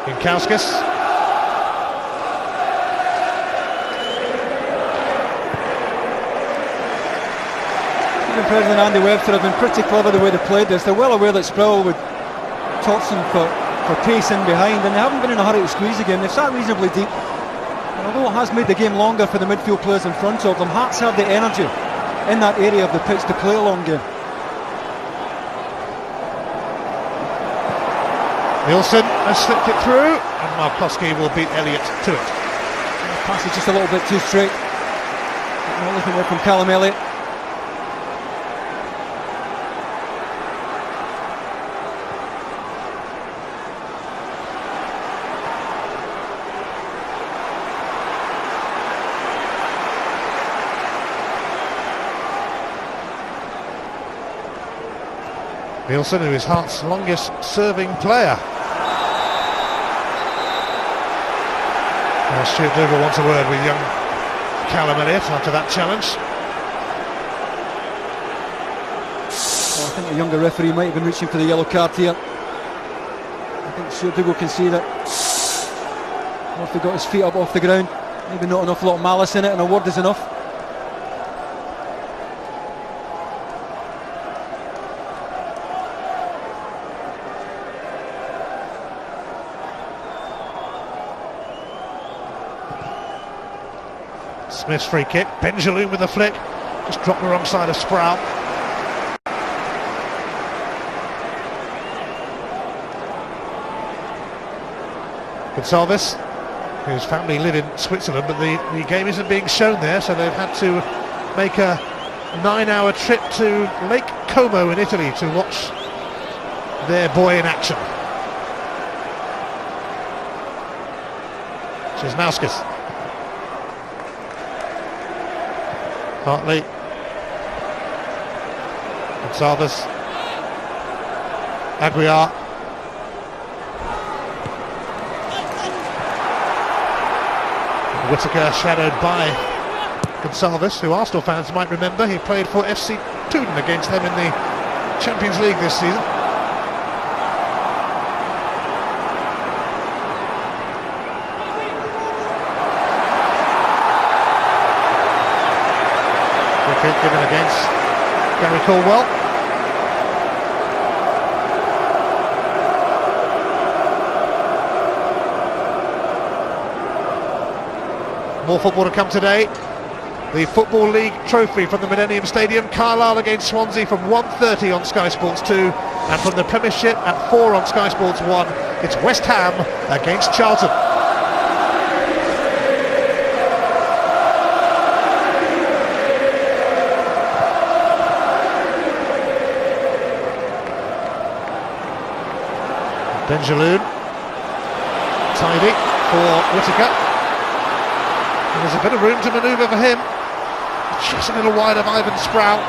Inkauskis. Even President Andy Webster have been pretty clever the way they played this. They're well aware that Sproul would Thompson for pace in behind, and they haven't been in a hurry to squeeze again. They've sat reasonably deep, and although it has made the game longer for the midfield players in front of them, Hearts have the energy in that area of the pitch to play a long game. Nielsen has slipped it through, and Markowski will beat Elliott to it. The pass is just a little bit too straight. Not looking there from Callum Elliott. Nielsen, who is Hearts' longest serving player. Well, Stuart Dougal wants a word with young Callum Elliott after that challenge. Well, I think a younger referee might have been reaching for the yellow card here. I think Stuart Dougal can see that Murphy got his feet up off the ground. Maybe not an awful lot of malice in it, and a word is enough. Smith's free kick. Benjaloun with the flick. Just dropped the wrong side of Sproul. Gonsalves, whose family live in Switzerland, but the game isn't being shown there, so they've had to make a 9-hour trip to Lake Como in Italy to watch their boy in action. Chesnauskis. Hartley. Gonsalves. Aguiar. Whittaker shadowed by Gonsalves, who Arsenal fans might remember. He played for FC Thun against them in the Champions League this season. Given against Gary Caldwell. More football to come today. The Football League trophy from the Millennium Stadium. Carlisle against Swansea from 1:30 on Sky Sports 2, and from the Premiership at 4 on Sky Sports 1, it's West Ham against Charlton. Benjaloun. Tidy for Whittaker. And there's a bit of room to manoeuvre for him. Just a little wide of Ivan Sproul.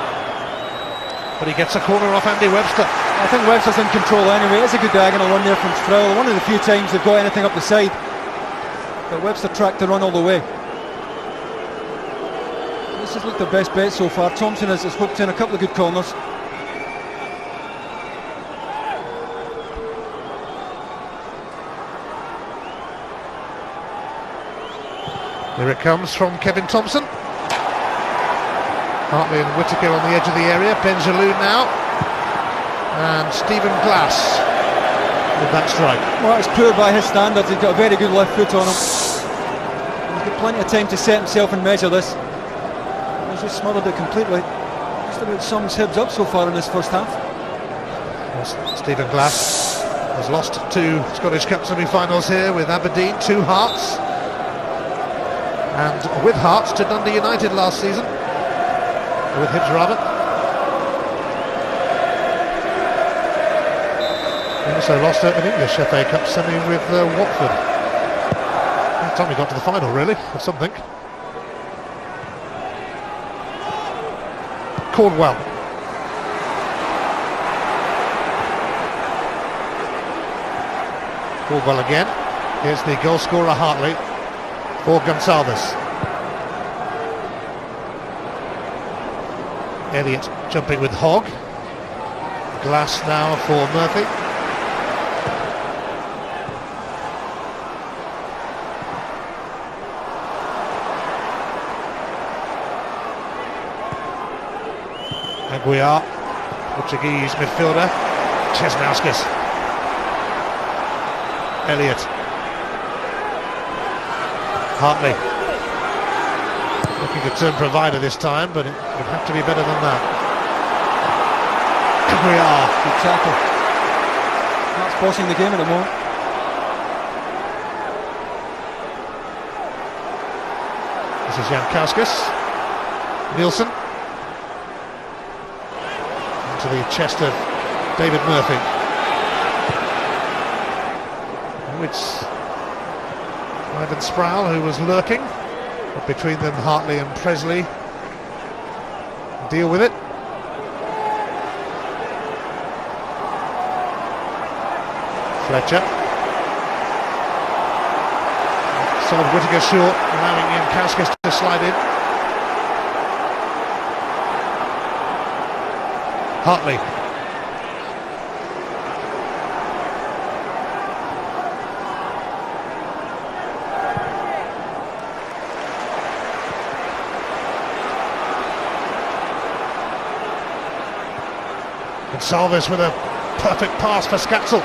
But he gets a corner off Andy Webster. I think Webster's in control anyway. It's a good diagonal run there from Sproul. One of the few times they've got anything up the side. But Webster tracked the run all the way. This has looked their best bet so far. Thompson has hooked in a couple of good corners. Here it comes from Kevin Thompson. Hartley and Whittaker on the edge of the area. Benjaloun now. And Stephen Glass with that strike. Well, it's poor by his standards. He's got a very good left foot on him. He's got plenty of time to set himself and measure this. He's just smothered it completely. Just about sums Hibs up so far in this first half. Stephen Glass has lost 2 Scottish Cup semi-finals here with Aberdeen, 2 Hearts. And with Hearts to Dundee United last season. With Hibs rather. He also lost an English FA Cup semi with Watford. By the time we got to the final really, or something. Cornwell. Cornwell again. Here's the goal scorer Hartley for Gonsalves. Elliott jumping with Hogg. Glass now for Murphy. Aguiar, Portuguese midfielder. Česnauskas. Elliott. Hartley. Looking to turn provider this time, but it would have to be better than that. Aguiar. Good tackle. That's bossing the game at the moment. This is Jankauskas. Nielsen. Into the chest of David Murphy. Oh, it's Ivan Sproul who was lurking. But between them, Hartley and Presley deal with it. Fletcher. Sold Whittaker short, allowing Jankauskas to slide in. Hartley. Gonsalves with a perfect pass for Skatzel.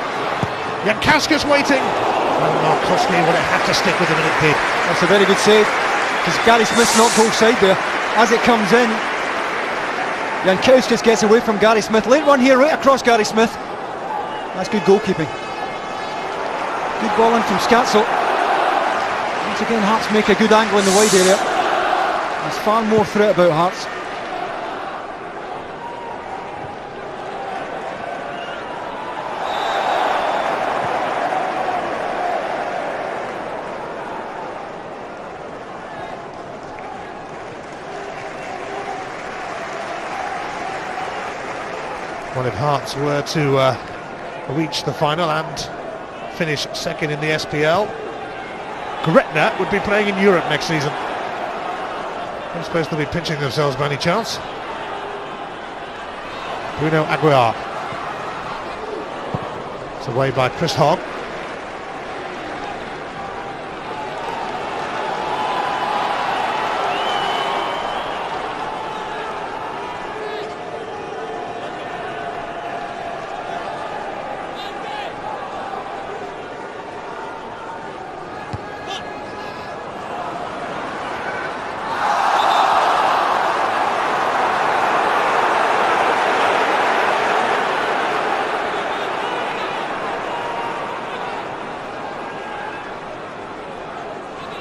Jankauskas waiting. And Markowski would have had to stick with him, and it did. That's a very good save, because Gary Smith's not goal side there. As it comes in, Jankauskas gets away from Gary Smith. Late run here, right across Gary Smith. That's good goalkeeping. Good ball in from Skatzel. Once again, Hearts make a good angle in the wide area. There's far more threat about Hearts. Well, if Hearts were to reach the final and finish second in the SPL, Gretna would be playing in Europe next season. I don't suppose they'll be pinching themselves by any chance. Bruno Aguiar. It's away by Chris Hogg.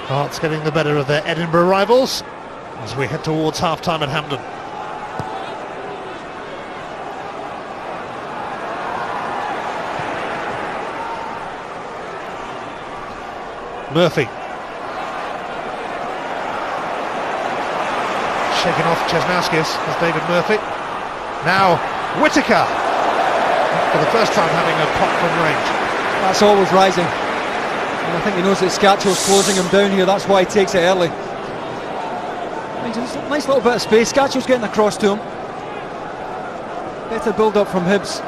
Hearts getting the better of their Edinburgh rivals as we head towards half-time at Hampden. Murphy. Shaking off Chesnauskis as David Murphy. Now Whittaker. For the first time having a pop from range. That's always rising. And I think he knows that Scacio's closing him down here, that's why he takes it early. Nice little bit of space, Scacio's getting across to him. Better build up from Hibs.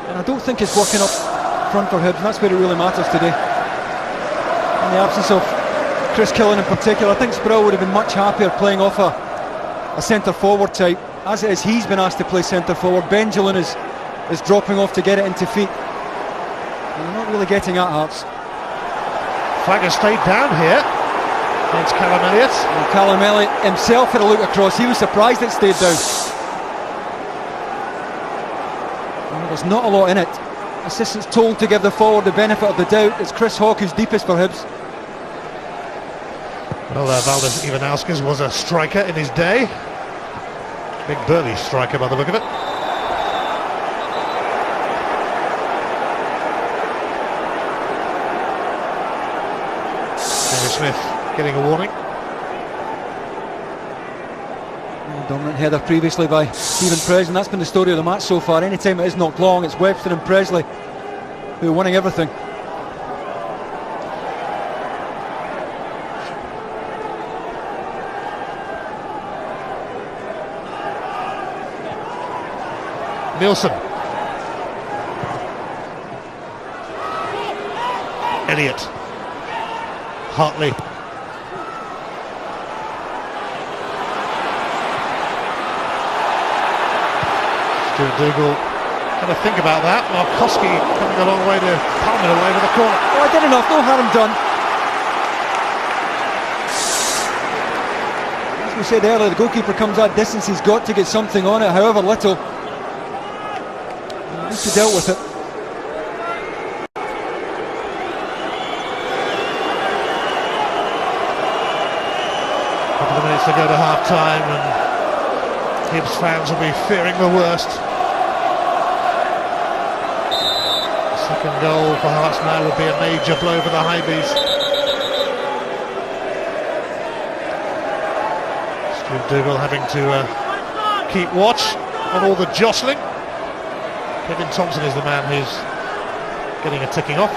And I don't think it's working up front for Hibs, and that's where it really matters today. In the absence of Chris Killen in particular, I think Sproul would have been much happier playing off a centre forward type. As it is, he's been asked to play centre forward. Benjamin is dropping off to get it into feet. And they're not really getting at Hearts. Flag has stayed down here. It's Callum Elliott. And Callum Elliott himself had a look across. He was surprised it stayed down. And there's not a lot in it. Assistants told to give the forward the benefit of the doubt. It's Chris Hawke who's deepest for Hibs. Well, Valdez Ivanauskas was a striker in his day. Big burly striker by the look of it. Henry Smith getting a warning. Dominant header previously by Stephen Presley. That's been the story of the match so far. Anytime it is knocked long, it's Webster and Presley who are winning everything. Nielsen. Elliott. Hartley. Stuart Dougal. Kind of think about that. Markowski coming a long way to palm it away with the corner. Oh, I did enough, no harm done. As we said earlier, the goalkeeper comes that distance, he's got to get something on it, however little. At least he dealt with it. Couple of minutes to go to half time, and Hibs fans will be fearing the worst. Second goal for Hearts now would be a major blow for the Hibs. Stuart Dougal having to keep watch on all the jostling. Kevin Thompson is the man who's getting a ticking off.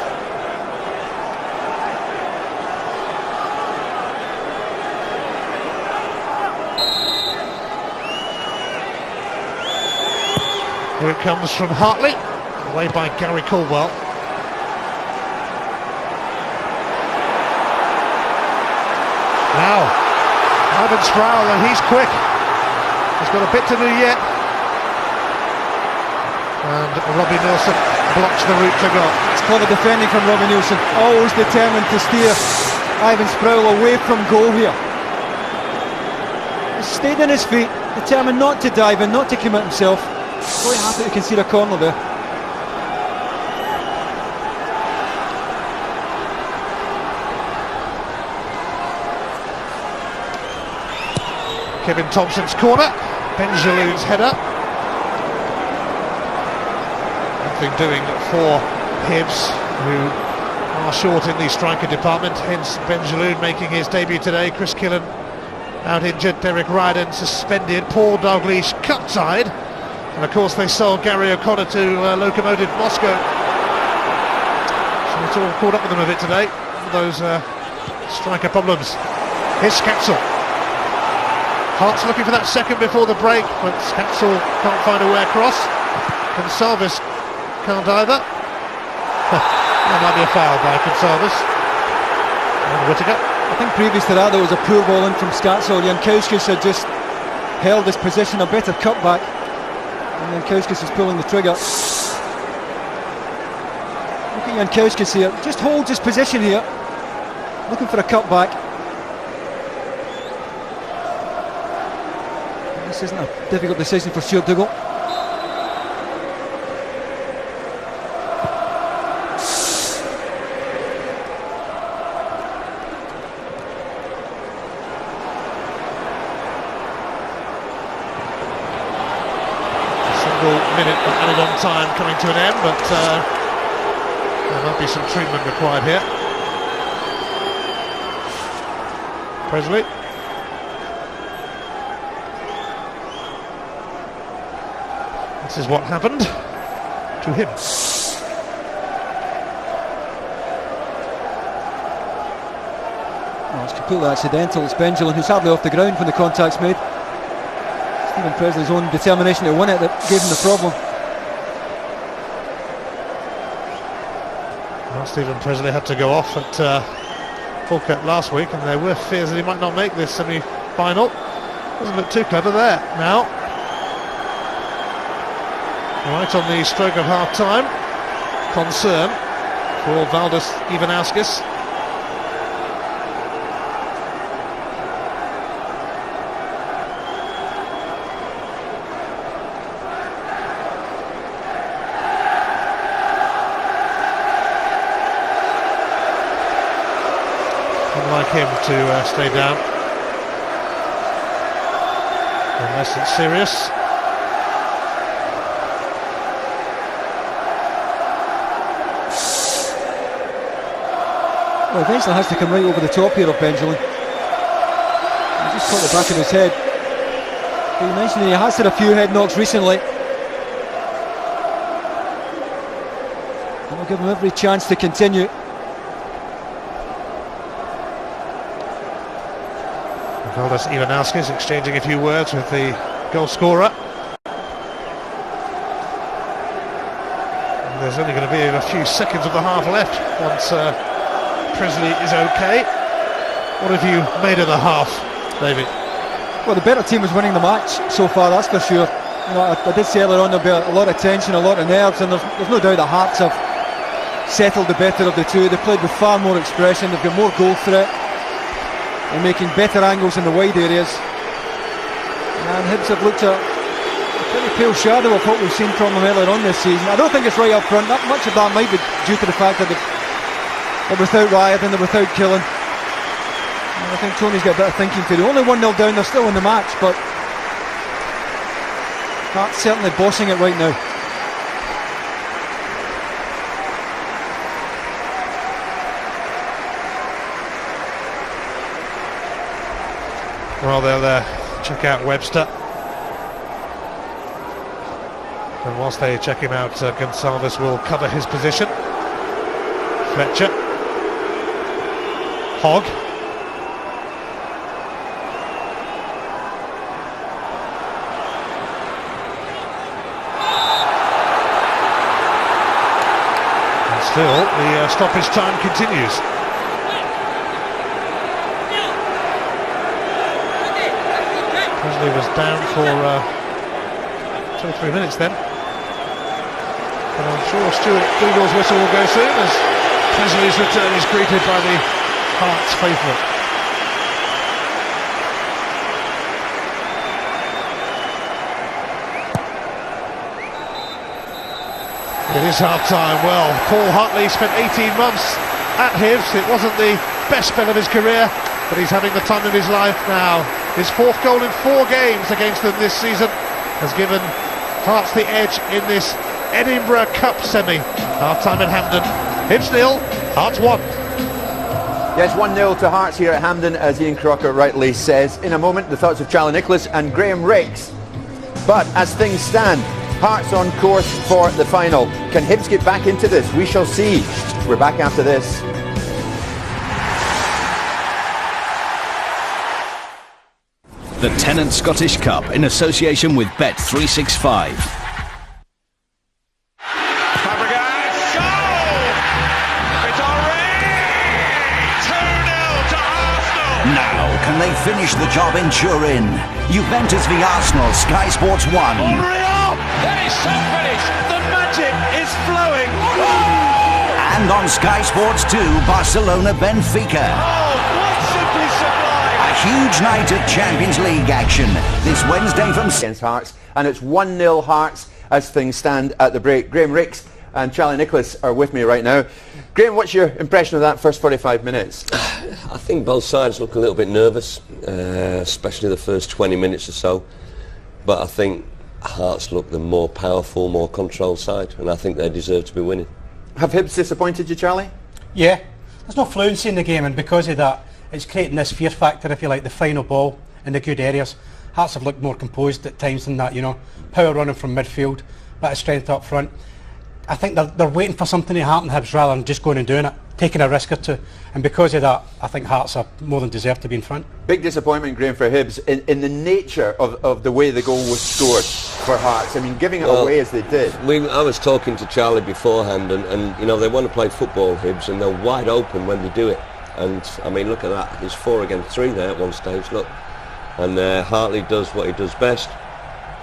Here it comes from Hartley, away by Gary Caldwell. Now, Ivan Sproul, and he's quick. He's got a bit to do yet. And Robbie Nielsen blocks the route to goal. It's clever defending from Robbie Nielsen, always determined to steer Ivan Sproul away from goal here. He's stayed on his feet, determined not to dive in, not to commit himself. Quite happy to concede a corner there. Kevin Thompson's corner, Benjalou's header. Nothing doing for Hibs, who are short in the striker department, hence Benjalou making his debut today. Chris Killen out injured, Derek Ryden suspended, Paul Dalglish cut-tied, and of course they sold Gary O'Connor to Lokomotiv Moscow. So it's all caught up with them a bit today, those striker problems. Here's Scatzel. Hearts looking for that second before the break, but Scatzel can't find a way across. Gonsalves can't either. That might be a foul by Gonsalves. And Whittaker. I think previous to that there was a poor ball in from Scatzel. Jankauskas had just held his position, a better cutback. And Jankauskas is pulling the trigger. Look at Jankauskas here, just holds his position here. Looking for a cutback. This isn't a difficult decision for Stuart Dougal. Minute added on time coming to an end, but there might be some treatment required here. Presley. This is what happened to him. Oh, it's completely accidental. It's Benjamin who's hardly off the ground when the contact's made. Stephen Presley's own determination to win it that gave him the problem. Well, Stephen Presley had to go off at Falkirk last week, and there were fears that he might not make this semi-final. Doesn't look too clever there now. Right on the stroke of half-time. Concern for Valdas Ivanauskas. Unlike him to stay down unless it's serious. Well, eventually has to come right over the top here of Benjamin. He just caught the back of his head. But you mentioned he has had a few head knocks recently. That'll give him every chance to continue. Valdas Ivanauskas exchanging a few words with the goal scorer. And there's only going to be a few seconds of the half left once Presley is okay. What have you made of the half, David? Well, the better team is winning the match so far, that's for sure. You know, I did say earlier on there'll be a lot of tension, a lot of nerves, and there's no doubt that Hearts have settled the better of the two. They played with far more expression, they've got more goal threat. They're making better angles in the wide areas. And Hibs have looked at a pretty pale shadow of what we've seen from them earlier on this season. I don't think it's right up front. Not much of that might be due to the fact that they're without Riordan, they're without Killen. And I think Tony's got a bit of thinking to do. Only 1-0 down, they're still in the match, but Hearts certainly bossing it right now. Well, they'll check out Webster. And whilst they check him out, Gonsalves will cover his position. Fletcher. Hogg. And still, the stoppage time continues. Presley was down for 2 or 3 minutes then. But I'm sure Stuart Dougal's whistle will go soon as Presley's return is greeted by the Hearts faithful. It is half-time. Well, Paul Hartley spent 18 months at Hibs. It wasn't the best spell of his career, but he's having the time of his life now. His 4th goal in 4 games against them this season has given Hearts the edge in this Edinburgh Cup semi. Half-time at Hampden. Hibs 0, Hearts 1. Yes, 1-0 to Hearts here at Hampden, as Ian Crocker rightly says. In a moment, the thoughts of Charlie Nicholas and Graham Ricks. But as things stand, Hearts on course for the final. Can Hibs get back into this? We shall see. We're back after this. The Tennant Scottish Cup in association with Bet365. Fabregas, goal! It's already 2-0 to Arsenal! Now, can they finish the job in Turin? Juventus v Arsenal, Sky Sports 1. Unreal! That is some finish! The magic is flowing! And on Sky Sports 2, Barcelona Benfica. Oh, what simply sublime! A huge night of Champions League action this Wednesday from against Hearts, and it's 1-0 Hearts as things stand at the break. Graham Ricks and Charlie Nicholas are with me right now. Graham, what's your impression of that first 45 minutes? I think both sides look a little bit nervous, especially the first 20 minutes or so. But I think Hearts look the more powerful, more controlled side, and I think they deserve to be winning. Have Hibs disappointed you, Charlie? Yeah, there's no fluency in the game, and because of that, it's creating this fear factor, if you like, the final ball in the good areas. Hearts have looked more composed at times than that, you know. Power running from midfield, bit of strength up front. I think they're waiting for something to happen, Hibs, rather than just going and doing it, taking a risk or two. And because of that, I think Hearts are more than deserved to be in front. Big disappointment, Graham, for Hibs in the nature of the way the goal was scored for Hearts. I mean, giving it away as they did. I was talking to Charlie beforehand, and you know, they want to play football, Hibs, and they're wide open when they do it. And I mean, look at that. There's 4 against 3 there at one stage. Look, and Hartley does what he does best.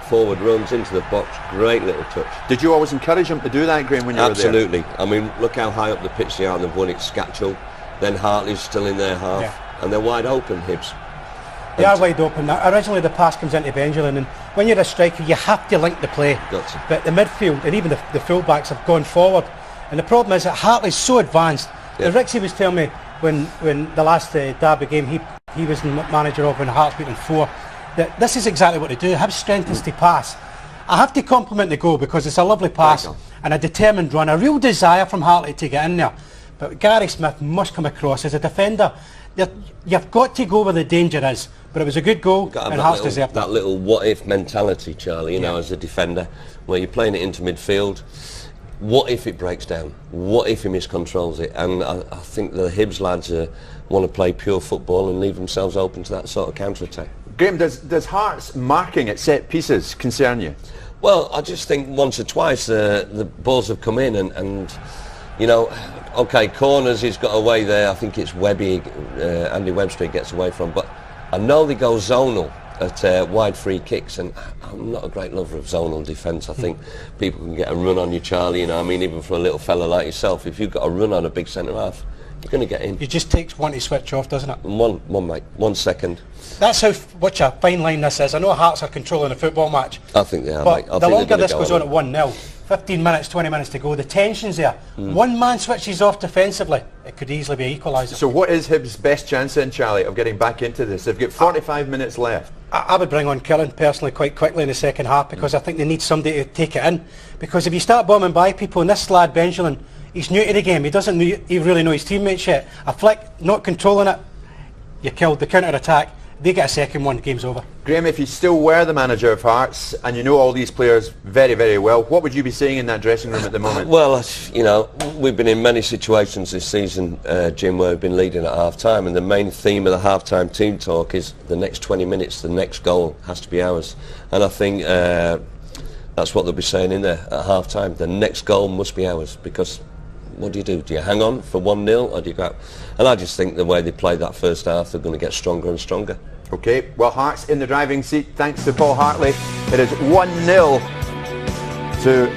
Forward runs into the box, great little touch. Did you always encourage him to do that, Graham, when you were there? Absolutely. I mean, look how high up the pitch they are, and they've won it. Scatchell, then Hartley's still in their half, and they're wide open, Hibs. They are wide open. Originally the pass comes into Benjamin, and when you're a striker you have to link the play. Got to. But the midfield and even the full-backs have gone forward, and the problem is that Hartley's so advanced. Rixie was telling me when the last derby game he was the manager of when Hearts beat them 4, that this is exactly what they do. Have strength is to pass. I have to compliment the goal because it's a lovely pass and a determined run, a real desire from Hartley to get in there. But Gary Smith must come across as a defender. You've got to go where the danger is. But it was a good goal, and Hearts deserved that little what-if mentality, Charlie, you know, as a defender, where you're playing it into midfield. What if it breaks down? What if he miscontrols it? And I think the Hibs lads want to play pure football and leave themselves open to that sort of counter-attack. Graham, does Hearts marking at set pieces concern you? Well, I just think once or twice the balls have come in and you know, okay, corners he's got away there. I think it's Webby, Andy Webster gets away from, but I know they go zonal at wide free kicks, and I'm not a great lover of zonal defence. I think people can get a run on you, Charlie, you know, I mean, even for a little fella like yourself, if you've got a run on a big centre-half, you're going to get in. It just takes one to switch off, doesn't it? One mate, 1 second. That's how much a fine line this is. I know Hearts are controlling a football match. I think they are, but mate. the longer this goes on at 1-0, 15 minutes, 20 minutes to go, the tension's there. One man switches off defensively, it could easily be equaliser. So what is Hibs' best chance then, Charlie, of getting back into this? They've got 45 minutes left. I would bring on Killen personally quite quickly in the second half, because I think they need somebody to take it in. Because if you start bombing by people, and this lad Benjamin, he's new to the game, he doesn't really know his teammates yet. A flick, not controlling it, you're killed. The counter-attack, they get a second one, game's over. Graham, if you still were the manager of Hearts and you know all these players very, very well, what would you be seeing in that dressing room at the moment? Well, you know, we've been in many situations this season, Jim, where we've been leading at half-time, and the main theme of the half-time team talk is the next 20 minutes, the next goal has to be ours. And I think that's what they'll be saying in there at half-time. The next goal must be ours, because what do? Do you hang on for 1-0 or do you go out? And I just think the way they played that first half, they're going to get stronger and stronger. Okay, well, Hearts in the driving seat thanks to Paul Hartley. It is 1-0 to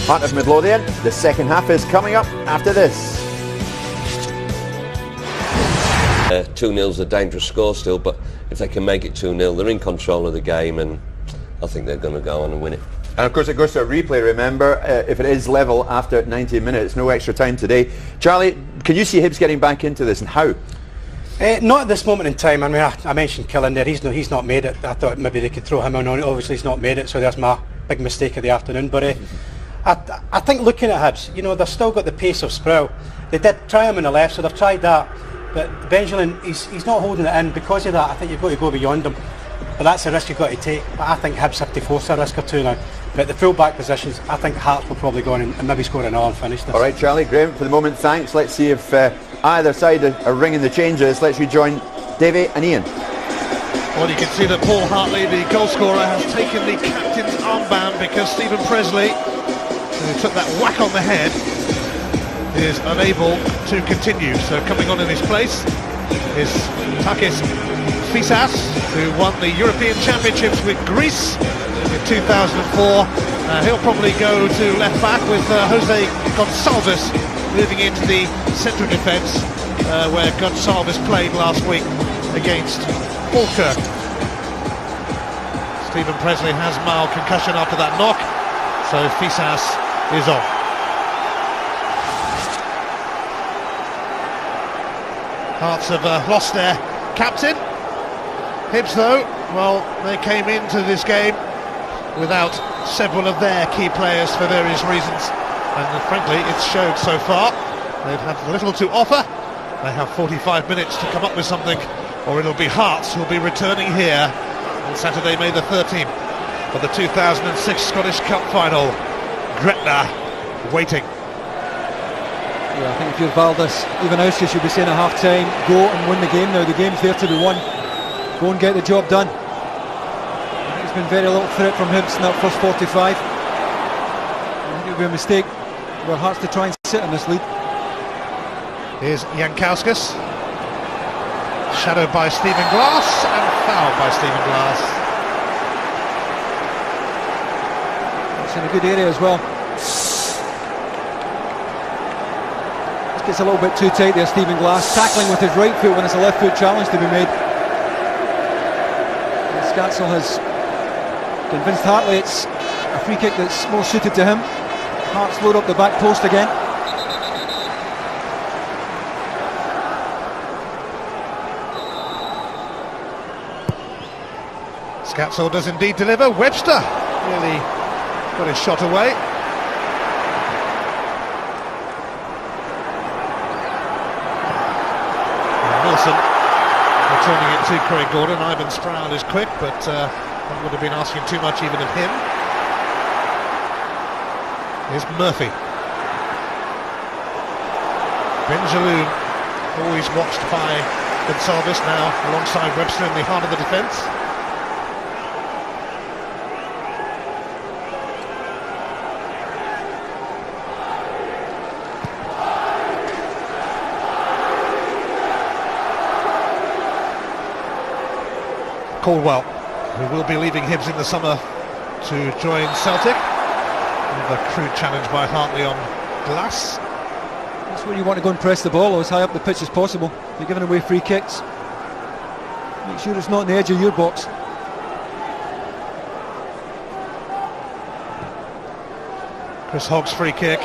Heart of Midlothian. The second half is coming up after this. 2-0's a dangerous score still, but if they can make it 2-0, they're in control of the game, and I think they're going to go on and win it. And of course it goes to a replay, remember, if it is level after 90 minutes, no extra time today. Charlie, can you see Hibs getting back into this, and how? Not at this moment in time. I mean, I mentioned Killen there, he's not made it. I thought maybe they could throw him on it. Obviously he's not made it, so there's my big mistake of the afternoon. But I think looking at Hibs, you know, they've still got the pace of Sproul. They did try him on the left, so they've tried that. But Benjamin, he's not holding it in. Because of that, I think you've got to go beyond him. But that's a risk you've got to take. But I think Hibs have to force a risk or two now. But the full-back positions, I think Hearts will probably go on and maybe score another and finish this. All right, Charlie, Graham, for the moment, thanks. Let's see if either side are ringing the changes. Let's rejoin Davey and Ian. Well, you can see that Paul Hartley, the goal scorer, has taken the captain's armband because Stephen Presley, who took that whack on the head, is unable to continue. So coming on in his place is Takis Fisas, who won the European Championships with Greece in 2004. He'll probably go to left back with Jose Gonçalves moving into the central defence where Gonçalves played last week against Falkirk. Stephen Presley has mild concussion after that knock, so Fisas is off. Hearts have lost their captain. Hibs, though, well, they came into this game without several of their key players for various reasons, and frankly it's showed so far. They've had little to offer, They have 45 minutes to come up with something, or it'll be Hearts who'll be returning here on Saturday, May the 13th for the 2006 Scottish Cup final. Gretna waiting. Yeah, I think if you're Valdes, even Auskias, you'll be saying at half-time, go and win the game now. The game's there to be won. Go and get the job done. I think there's been very little threat from Hibs in that first 45. I think it would be a mistake for Hearts to try and sit in this lead. Here's Jankowskis, shadowed by Stephen Glass and fouled by Stephen Glass. It's in a good area as well. This gets a little bit too tight there, Stephen Glass, tackling with his right foot when it's a left foot challenge to be made. And Scatzel has convinced Hartley it's a free kick that's more suited to him. Hearts load up the back post again. Scatzel does indeed deliver. Webster really got his shot away. And Wilson returning it to Craig Gordon. Ivan Stroud is quick, but that would have been asking too much even of him. Here's Murphy. Benjaloun, always watched by Gonsalves, now alongside Webster in the heart of the defence. Caldwell, who will be leaving Hibs in the summer to join Celtic. The crude challenge by Hartley on Glass. That's where you want to go and press the ball as high up the pitch as possible. You're giving away free kicks. Make sure it's not on the edge of your box. Chris Hogg's free kick.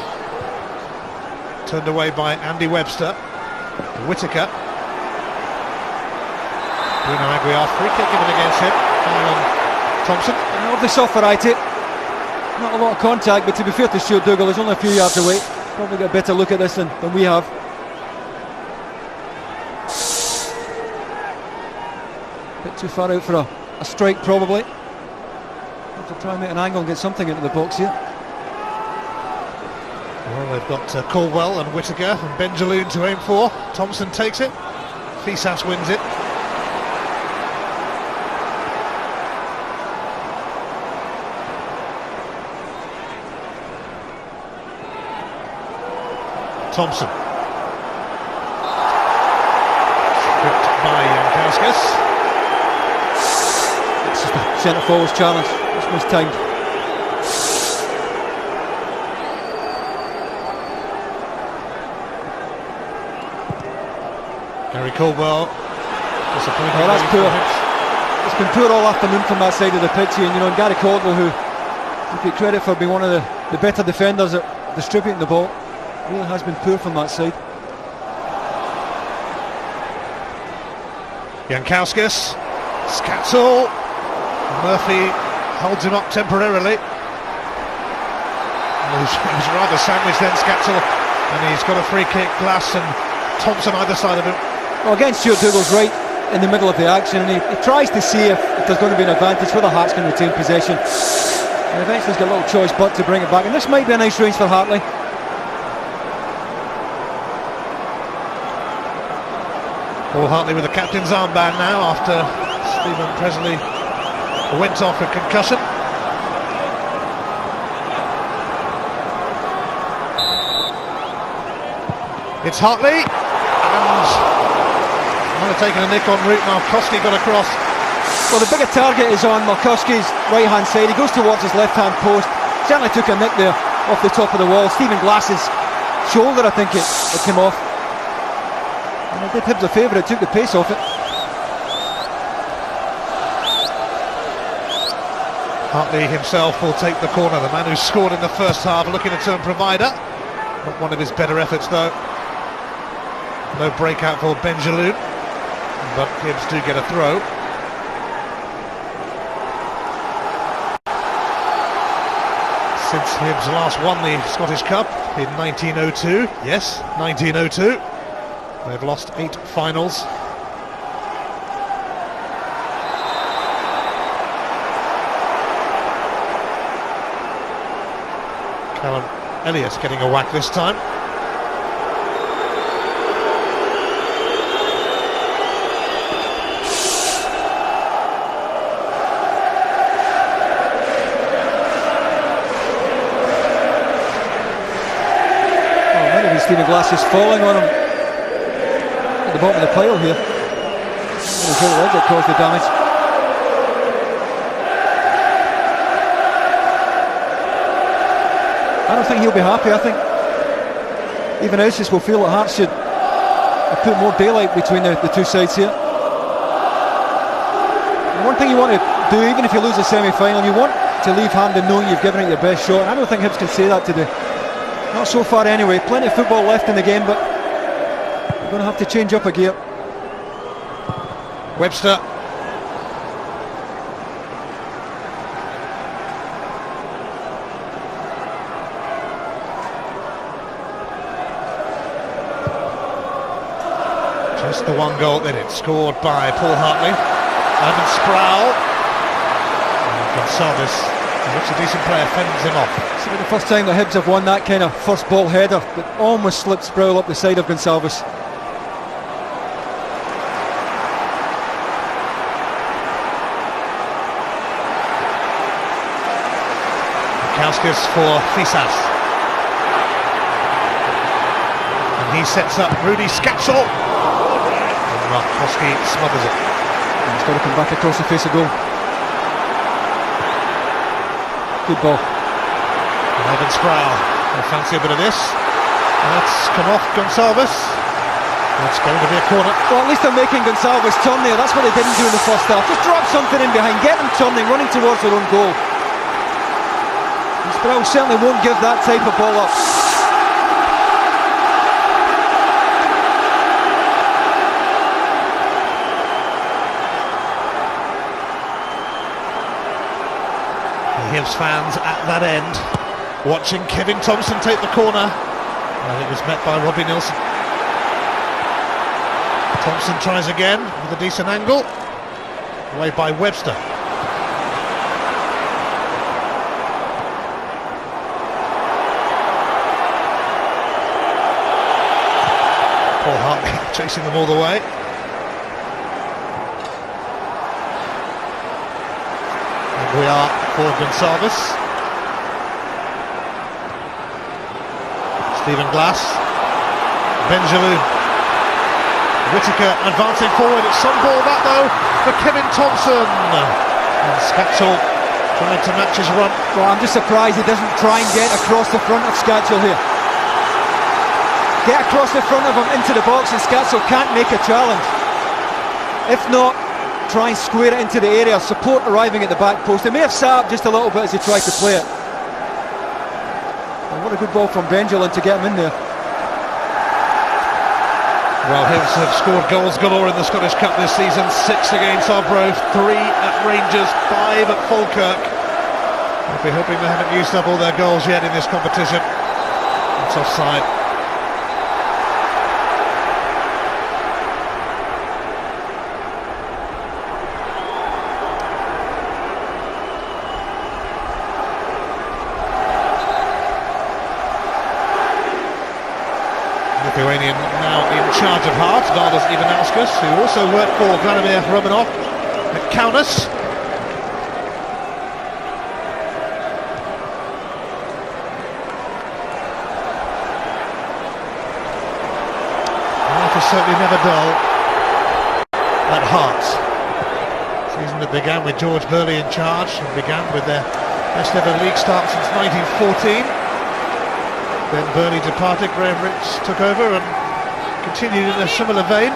Turned away by Andy Webster. Whittaker. Bruno Aguiar, free kick given against him. Thompson. Of the soft variety. Not a lot of contact, but to be fair to Stuart Dougal, he's only a few yards away. Probably get a better look at this than we have. A bit too far out for a strike, probably. Have to try and make an angle and get something into the box here. Well, they've got Caldwell and Whittaker and Benjaloun to aim for. Thompson takes it. Fisas wins it. Thompson. Stripped by Jankowskis. It's just a centre forward's challenge. It's mistimed. Gary Caldwell. Disappointing. Oh, that's poor. It's been poor all afternoon from that side of the pitch here. And, and Gary Caldwell, who you get credit for being one of the better defenders at distributing the ball, really has been poor from that side. Jankowskis, Scatzel, Murphy holds him up temporarily. He was rather sandwiched then, Scatzel, and he's got a free kick. Glass and Thompson either side of him. Well, again, Stuart Dougal's right in the middle of the action, and he tries to see if there's going to be an advantage where the Hearts can retain possession. And eventually he's got a little choice but to bring it back, and this might be a nice range for Hartley. Paul Hartley with the captain's armband now after Stephen Presley went off with concussion. It's Hartley, and might have taken a nick en route. Malkowski got across. Well, the bigger target is on Malkowski's right hand side. He goes towards his left hand post. Certainly took a nick there off the top of the wall. Stephen Glass's shoulder, I think it came off. And it did Hibs a favour, it took the pace off it. Hartley himself will take the corner, the man who scored in the first half, looking to turn provider. Not one of his better efforts though. No breakout for Benjaloun, but Hibs do get a throw. Since Hibs last won the Scottish Cup in 1902, yes, 1902. They've lost 8 finals. Callum Elliott getting a whack this time. Stephen Glass is falling on him at the bottom of the pile here. It was really that caused the damage. I don't think he'll be happy. I think even Elsis will feel that Hearts should put more daylight between the two sides here. And one thing you want to do, even if you lose the semi-final, you want to leave Hampden knowing you've given it your best shot. And I don't think Hibs can say that today. Not so far anyway. Plenty of football left in the game, but we're going to have to change up a gear. Webster. Just the one goal in it, scored by Paul Hartley. Ivan Sproul. And Gonsalves, who's a decent player, fends him off. It's the first time that Hibs have won that kind of first ball header that almost slipped Sproul up the side of Gonsalves. Kauskas for Fisas. And he sets up Rudy Skatzel. And Markowski smothers it. And he's got to come back across the face of goal. Good ball. And Ivan Sproul will fancy a bit of this. That's come off Gonsalves. That's going to be a corner. Well, at least they're making Gonsalves turn there. That's what they didn't do in the first half. Just drop something in behind, get them turning, running towards their own goal. And Sproul certainly won't give that type of ball up. Hibs fans at that end watching Kevin Thompson take the corner, and it was met by Robbie Nilsson. Thompson tries again with a decent angle, away by Webster. Paul Hartley chasing them all the way. And we are for Gonsalves. Stephen Glass. Benjalou. Whittaker advancing forward. It's some ball that though for Kevin Thompson. And Skatzel trying to match his run. Well, I'm just surprised he doesn't try and get across the front of Skatzel here. Get across the front of him into the box, and Skatzel can't make a challenge. If not, try and square it into the area. Support arriving at the back post. They may have sat up just a little bit as he tried to play it. And what a good ball from Benjamin to get him in there. Well, Hibs have scored goals galore in the Scottish Cup this season. 6 against Arbroath, 3 at Rangers, 5 at Falkirk. They'll be hoping they haven't used up all their goals yet in this competition. It's offside. Lithuanian now in charge of Hearts, Valdas Ivanauskas, who also worked for Vladimir Romanov at Kaunas. Life is certainly never dull at Hearts. Season that began with George Burley in charge and began with their best ever league start since 1914. Then Burley departed, Graham Rich took over and continued in a similar vein.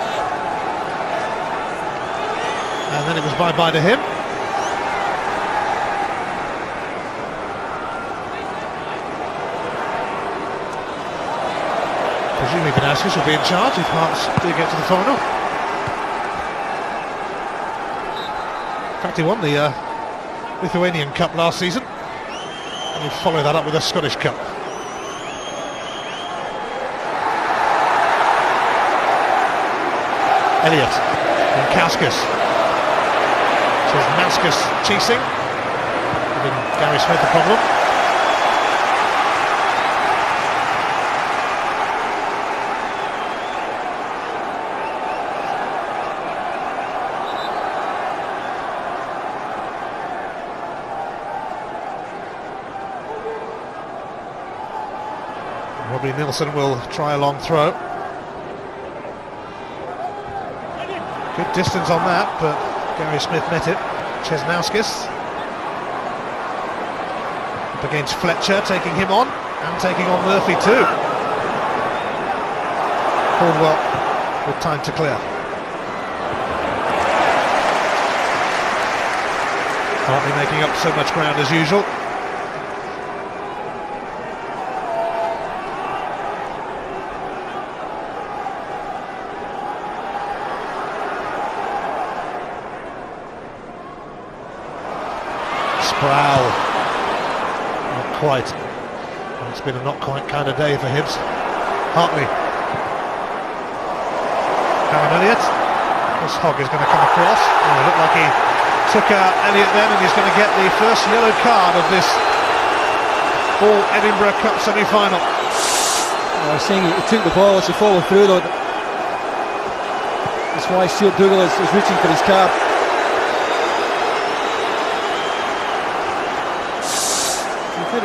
And then it was bye-bye to him. Presumably Ivanauskas will be in charge if Hearts do get to the final. In fact, he won the Lithuanian Cup last season, and he'll follow that up with a Scottish Cup. Elliott. Kauskas. Chesnauskas chasing. Giving Gary Smith the problem. Robbie Nilsson will try a long throw. Good distance on that, but Gary Smith met it. Chesnauskas up against Fletcher, taking him on and taking on Murphy too. Caldwell with time to clear. Hartley making up so much ground as usual. Sproul, not quite. It's been a not quite kind of day for Hibs. Hartley. Aaron Elliott. This hog is going to come across. Oh, it looked like he took out Elliott then, and he's going to get the first yellow card of this All Edinburgh Cup semi-final. I was saying he took the ball as he followed through though. That's why Stuart Dougal is reaching for his card.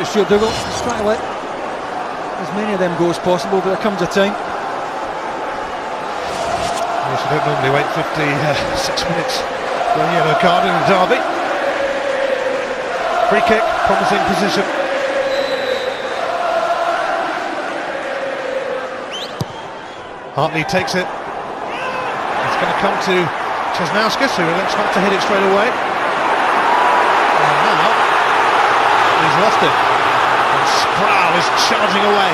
Stuart Dougal is trying to let as many of them go as possible, but there comes a time. Yes, you don't normally wait 56 minutes for a yellow card in a derby. Free kick, promising position. Hartley takes it. It's going to come to Chesnauskas, who looks not to hit it straight away. And now he's lost it. And Sproul is charging away.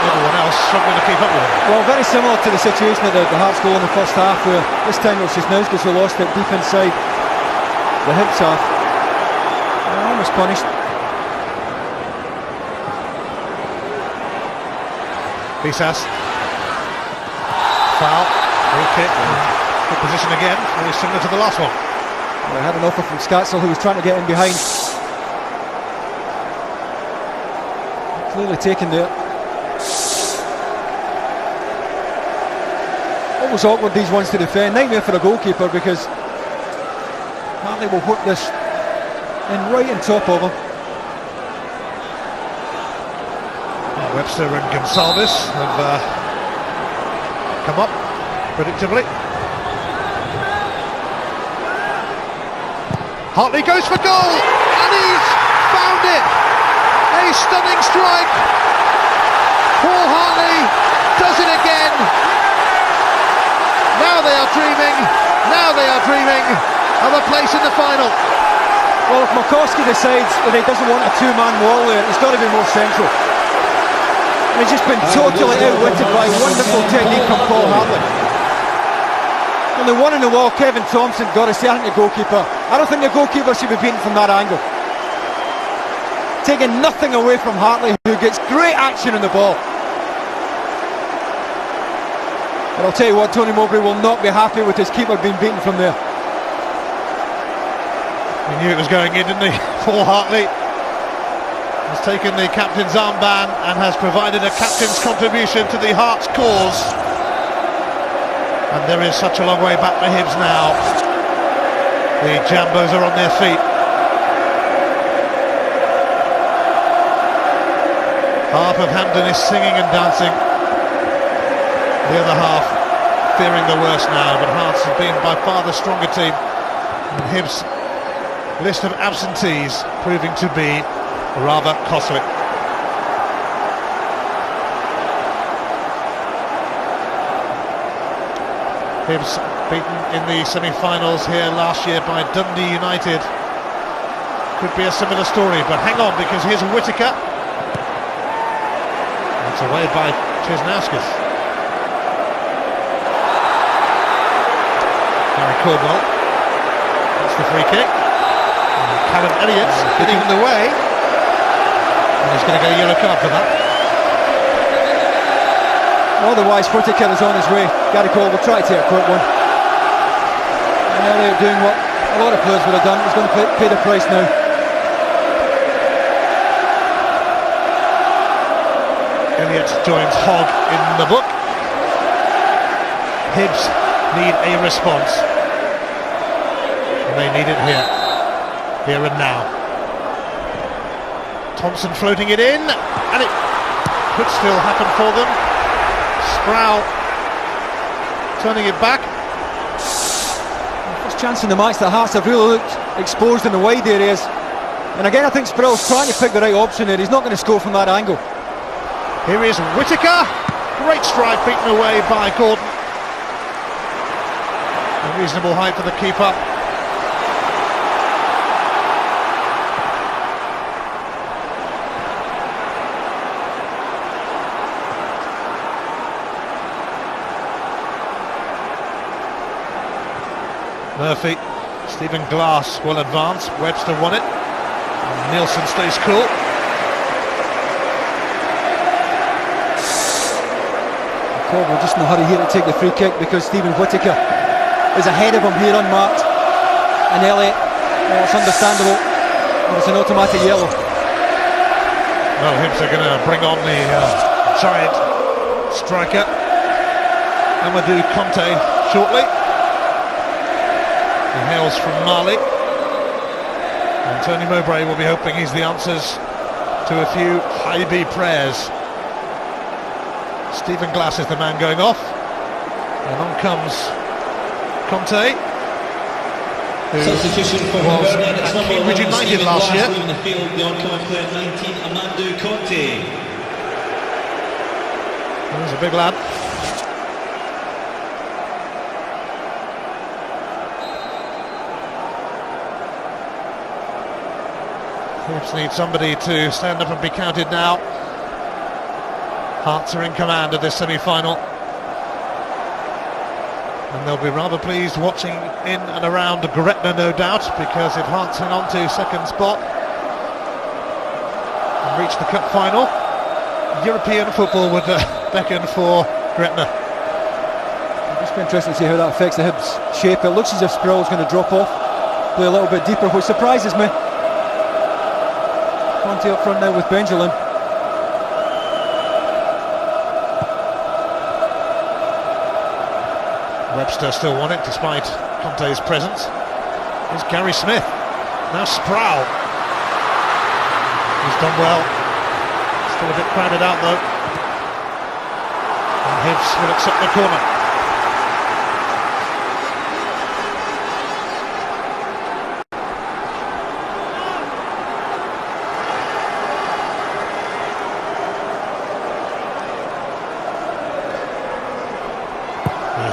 Everyone else struggling to keep up with him. Well, very similar to the situation at the Hearts goal in the first half, where this time it was Chesnauskas who lost it deep inside the Hibs half. They're almost punished. Bisas. Foul. Free kick. Good position again. Very similar to the last one. Well, they had an offer from Scatzel, who was trying to get in behind. Clearly taken there. Always awkward these ones to defend. Nightmare for a goalkeeper, because Hartley will hook this in right on top of him. Webster and Gonsalves have come up predictably. Hartley goes for goal, and he's found it! A stunning strike! Paul Hartley does it again! Now they are dreaming of a place in the final. Well, if Markowski decides that he doesn't want a two-man wall there, it's got to be more central. And he's just been totally outwitted by wonderful technique from Paul Hartley. And the one in the wall, Kevin Thompson, got to say, I think the goalkeeper, I don't think the goalkeeper should be beaten from that angle. Taking nothing away from Hartley, who gets great action on the ball. But I'll tell you what, Tony Mowbray will not be happy with his keeper being beaten from there. He knew it was going in, didn't he? Paul Hartley has taken the captain's armband and has provided a captain's contribution to the Hearts' cause. And there is such a long way back for Hibs now. The Jambos are on their feet. Half of Hampden is singing and dancing. The other half fearing the worst now, but Hearts have been by far the stronger team. And Hibs' list of absentees proving to be rather costly. Hibs beaten in the semi-finals here last year by Dundee United. Could be a similar story, but hang on, because here's Whittaker. It's away by Chesnauskas. Gary Caldwell. That's the free kick. Callum Elliott getting in the way. And he's going to get a yellow card for that. Otherwise, Whittaker is on his way. Gary Cole will try to take a quick one. And Elliott doing what a lot of players would have done. He's going to pay the price now. Elliott joins Hogg in the book. Hibs need a response. And they need it here and now. Thompson floating it in, and it could still happen for them. Sproul turning it back. First chance in the match that Hearts have really looked exposed in the wide areas. And again, I think Sproul's trying to pick the right option there. He's not going to score from that angle. Here is Whittaker. Great strike beaten away by Gordon. A reasonable height for the keeper. Murphy, Stephen Glass will advance. Webster won it. And Nielsen stays cool. We're just in a hurry here to take the free kick because Stephen Whittaker is ahead of him here unmarked, and Elliott, well, it's understandable, but it's an automatic yellow. Well, Hibs are going to bring on the giant striker Amadou Conte shortly. He hails from Mali, and Tony Mowbray will be hoping he's the answers to a few Hibs prayers. Stephen Glass is the man going off, and on comes Conte, who was at Cambridge United last year. In the field, the oncoming player 19, Amadou Conte. He's a big lad. Hibs need somebody to stand up and be counted now. Hearts are in command of this semi-final, and they'll be rather pleased watching in and around Gretna, no doubt, because if Hearts hang on to second spot and reach the cup final, European football would beckon for Gretna. It'll just be interesting to see how that affects the Hibs shape. It looks as if Sproul's going to drop off, play a little bit deeper, which surprises me. Conte up front now with Benjamin. Webster still won it despite Conte's presence. Here's Gary Smith. Now Sproul. He's done well. Still a bit crowded out though. And Hibs will accept the corner.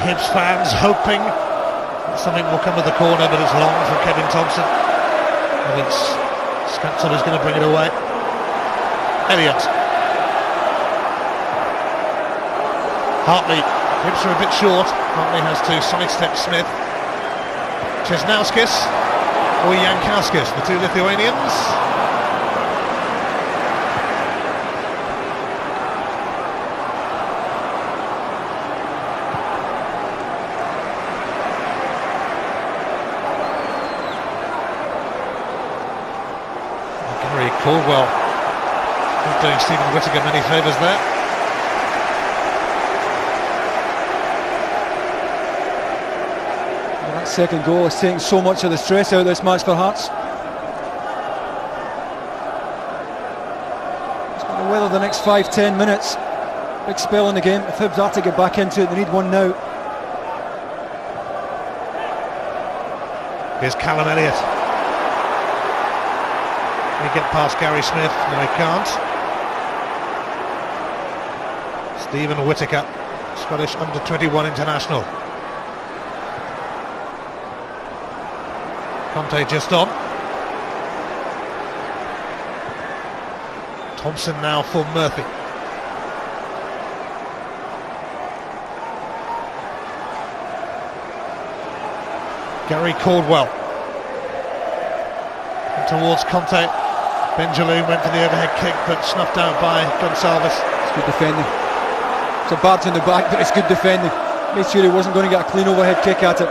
Hibs fans hoping that something will come of the corner, but it's long for Kevin Thompson. I think Scatzel is going to bring it away. Elliott. Hartley. Hibs are a bit short. Hartley has to sidestep Smith. Chesnauskis or Jankauskis, the two Lithuanians. Caldwell not doing Stephen Whittaker many favours there. Well, that second goal is taking so much of the stress out of this match for Hearts. It's going to weather the next 5-10 minutes. Big spell in the game. If Hibs are to get back into it, they need one now. Here's Callum Elliott. He get past Gary Smith? No, he can't. Stephen Whittaker, Scottish under-21 international. Conte just on. Thompson now for Murphy. Gary Caldwell. And towards Conte. Benjamin went for the overhead kick, but snuffed out by Gonsalves. It's good defending. It's a bad in the back, but it's good defending. Made sure he wasn't going to get a clean overhead kick at it.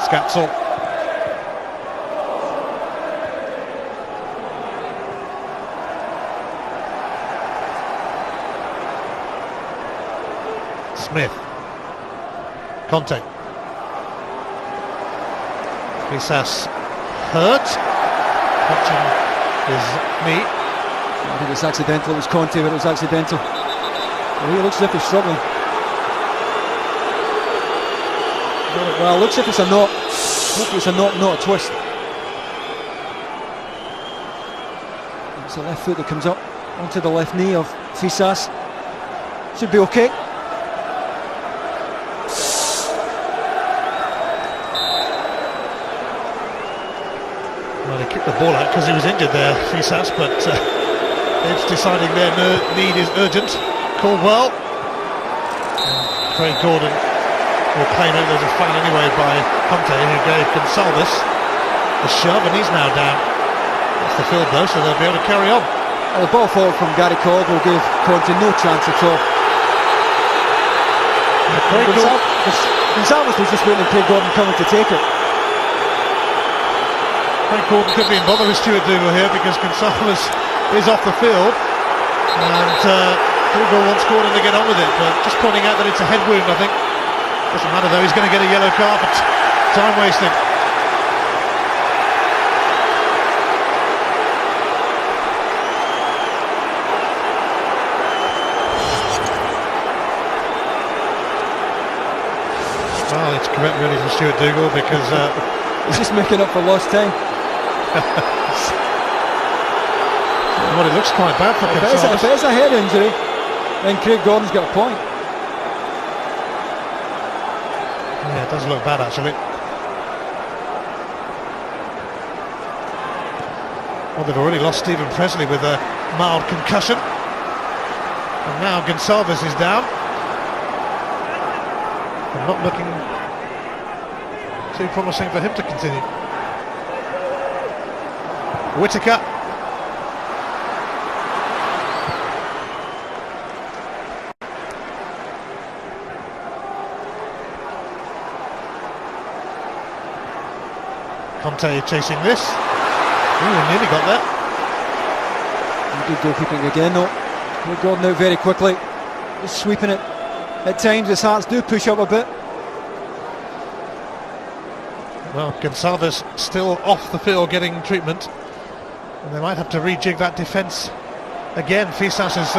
Scatzel. Smith. Conte. Fisas hurt. Touching his knee. I think it's accidental. It was Conte, but it was accidental. Well, he looks as if he's struggling. Well, it looks as if it's a knot. Hopefully it's a knot, not a twist. It's the left foot that comes up onto the left knee of Fisas. Should be okay. Well, he kicked the ball out because he was injured there, Fisas, but it's deciding their need is urgent. Caldwell. Craig Gordon will claim it. There's a foul anyway by Conte, who gave Gonçalves a shove, and he's now down. That's the field though, so they'll be able to carry on. Well, the ball forward from Gary Caldwell gave Conte no chance at all. Gonçalves was just waiting for Craig Gordon coming to take it. Craig Gordon could be in bother with Stuart Dougal here because Gonçalves is off the field, and Dougal wants Gordon to get on with it, but just pointing out that it's a head wound, I think. Doesn't matter though, he's going to get a yellow card, but time wasting. Well, it's correct really for Stuart Dougal because he's just making up for lost time. Well, it looks quite bad for Gonçalves. If it's a head injury, then Craig Gordon's got a point. Yeah, it does look bad actually. Well, they've already lost Stephen Presley with a mild concussion. And now Gonçalves is down. And not looking too promising for him to continue. Whittaker. Conte chasing this. Ooh, nearly got there. Good goalkeeping again though. Craig Gordon out very quickly. Just sweeping it. At times his hearts do push up a bit. Well, Gonçalves still off the field getting treatment. And they might have to rejig that defence again. Fisas has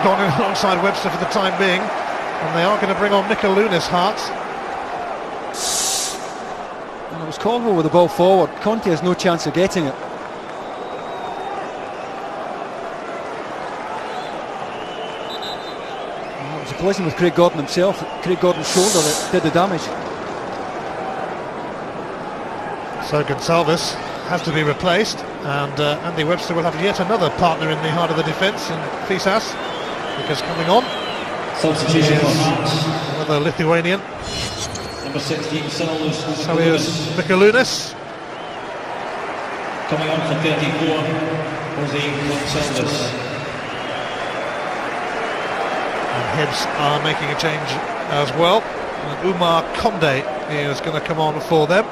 gone in alongside Webster for the time being. And they are going to bring on Mikalunas Hearts. And it was Caldwell with the ball forward. Conte has no chance of getting it. And it was a collision with Craig Gordon himself. Craig Gordon's shoulder that did the damage. So Gonçalves has to be replaced, and Andy Webster will have yet another partner in the heart of the defence, and Fisas, because coming on Substitution is another Lithuanian. Number 16, Saulius Mikalunas. Coming on for 34, Jose Gonçalves. And Hibs are making a change as well. And Umar Conde is going to come on for them.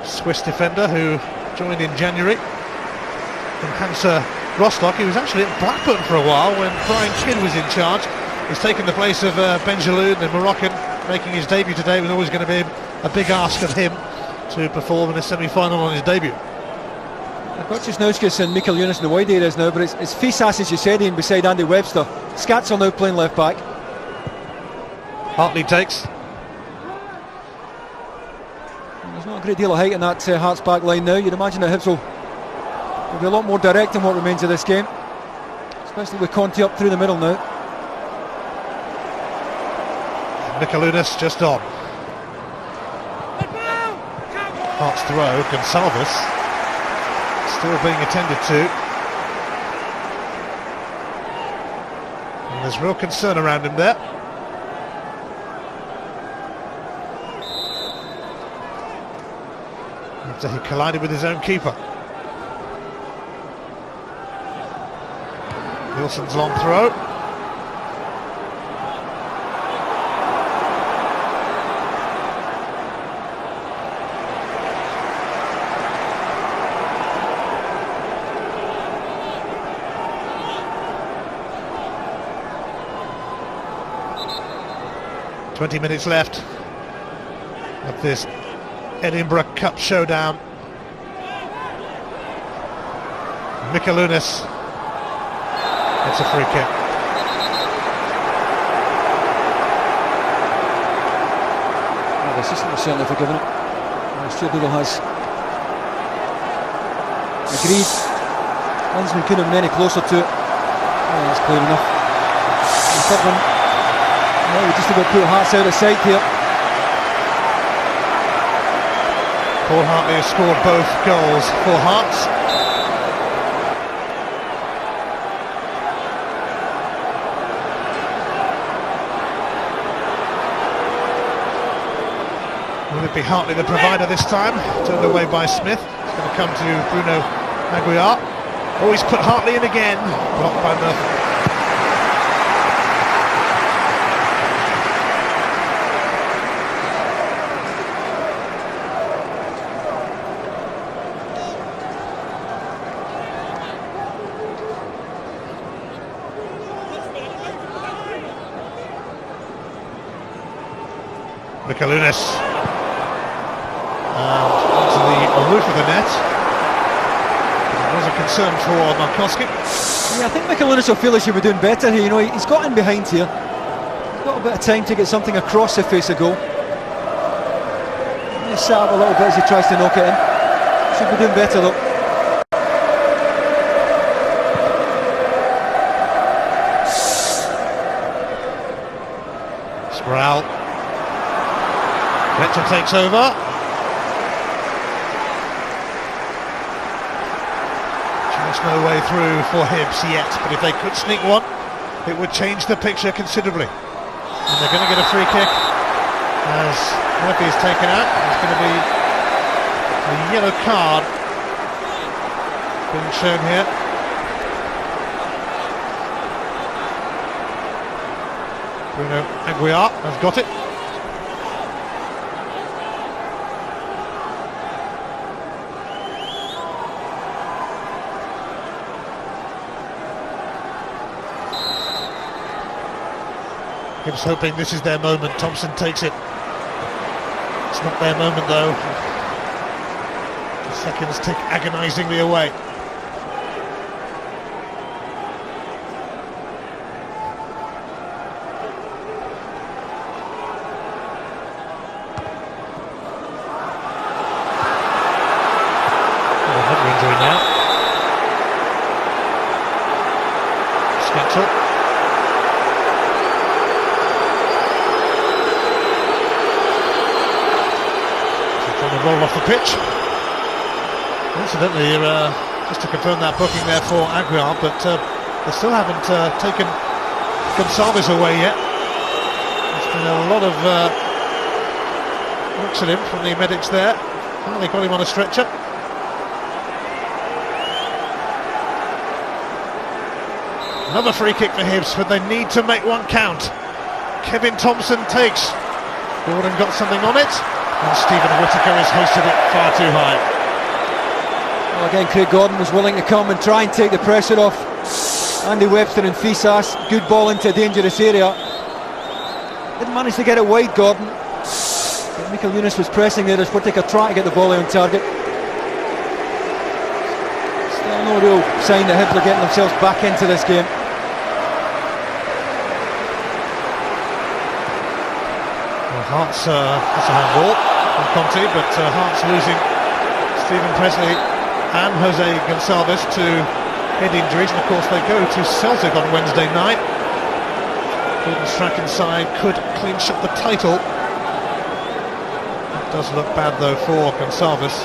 Swiss defender who joined in January from Hansa Rostock. He was actually at Blackburn for a while when Brian Kidd was in charge. He's taken the place of Benjaloun, the Moroccan, making his debut today. It was always going to be a big ask of him to perform in a semi-final on his debut. I've got Cisnauskas and Mikalunas in the wide areas now, but it's Fisas, as you said, in beside Andy Webster. Scatzel now playing left back. Hartley takes. There's not a great deal of height in that Hearts back line now. You'd imagine that Hibs will be a lot more direct in what remains of this game, especially with Conte up through the middle now. Mikalunas just on. Hearts throw. Gonçalves still being attended to. And there's real concern around him there. After he collided with his own keeper. Wilson's long throw. "20 minutes left of this Edinburgh Cup showdown." Mikalunas. It's a free kick. Well, the assistant was certainly forgiven it. Stuart Dougal has agreed. Linesman couldn't have been any closer to it. Oh, that's clear enough. And the third one, well, we just about put Hearts out of sight here. Paul Hartley has scored both goals for Hearts. Will it be Hartley the provider this time? Turned away by Smith. It's going to come to Bruno Aguiar. Oh, he's put Hartley in again. Blocked by Murphy. Mikalunas. To the roof of the net. It was a concern for Markowski. Yeah, I think Mikalunas will feel he should be doing better here. You know, he's got in behind here. He's got a bit of time to get something across the face of goal. He's sat up a little bit as he tries to knock it in. Should be doing better though. Sproul. Fletcher takes over. Just no way through for Hibs yet, but if they could sneak one, it would change the picture considerably. And they're going to get a free kick as Murphy is taken out. There's going to be a yellow card being shown here. Bruno Aguiar has got it. Hibs hoping this is their moment. Thompson takes it. It's not their moment though. The seconds tick agonisingly away. Another injury now. Sketchel. Roll off the pitch. Incidentally, just to confirm that booking there for Aguiar, but they still haven't taken Gonçalves away yet. There's been a lot of looks at him from the medics there. Finally got him on a stretcher. Another free kick for Hibs, but they need to make one count. Kevin Thompson takes. Gordon got something on it. And Stephen Whittaker has hosted it far too high. Well, again, Craig Gordon was willing to come and try and take the pressure off Andy Webster and Fisas. Good ball into a dangerous area. Didn't manage to get it wide, Gordon. But Mikalunas was pressing there as Whittaker trying to get the volley on target. Still no real sign that Hibs are getting themselves back into this game. Well, Hearts, that's a handball from Conte, but Hearts losing Stephen Presley and Jose Gonçalves to head injuries, and of course they go to Celtic on Wednesday night. Gordon Strachan's side could clinch up the title. It does look bad though for Gonçalves.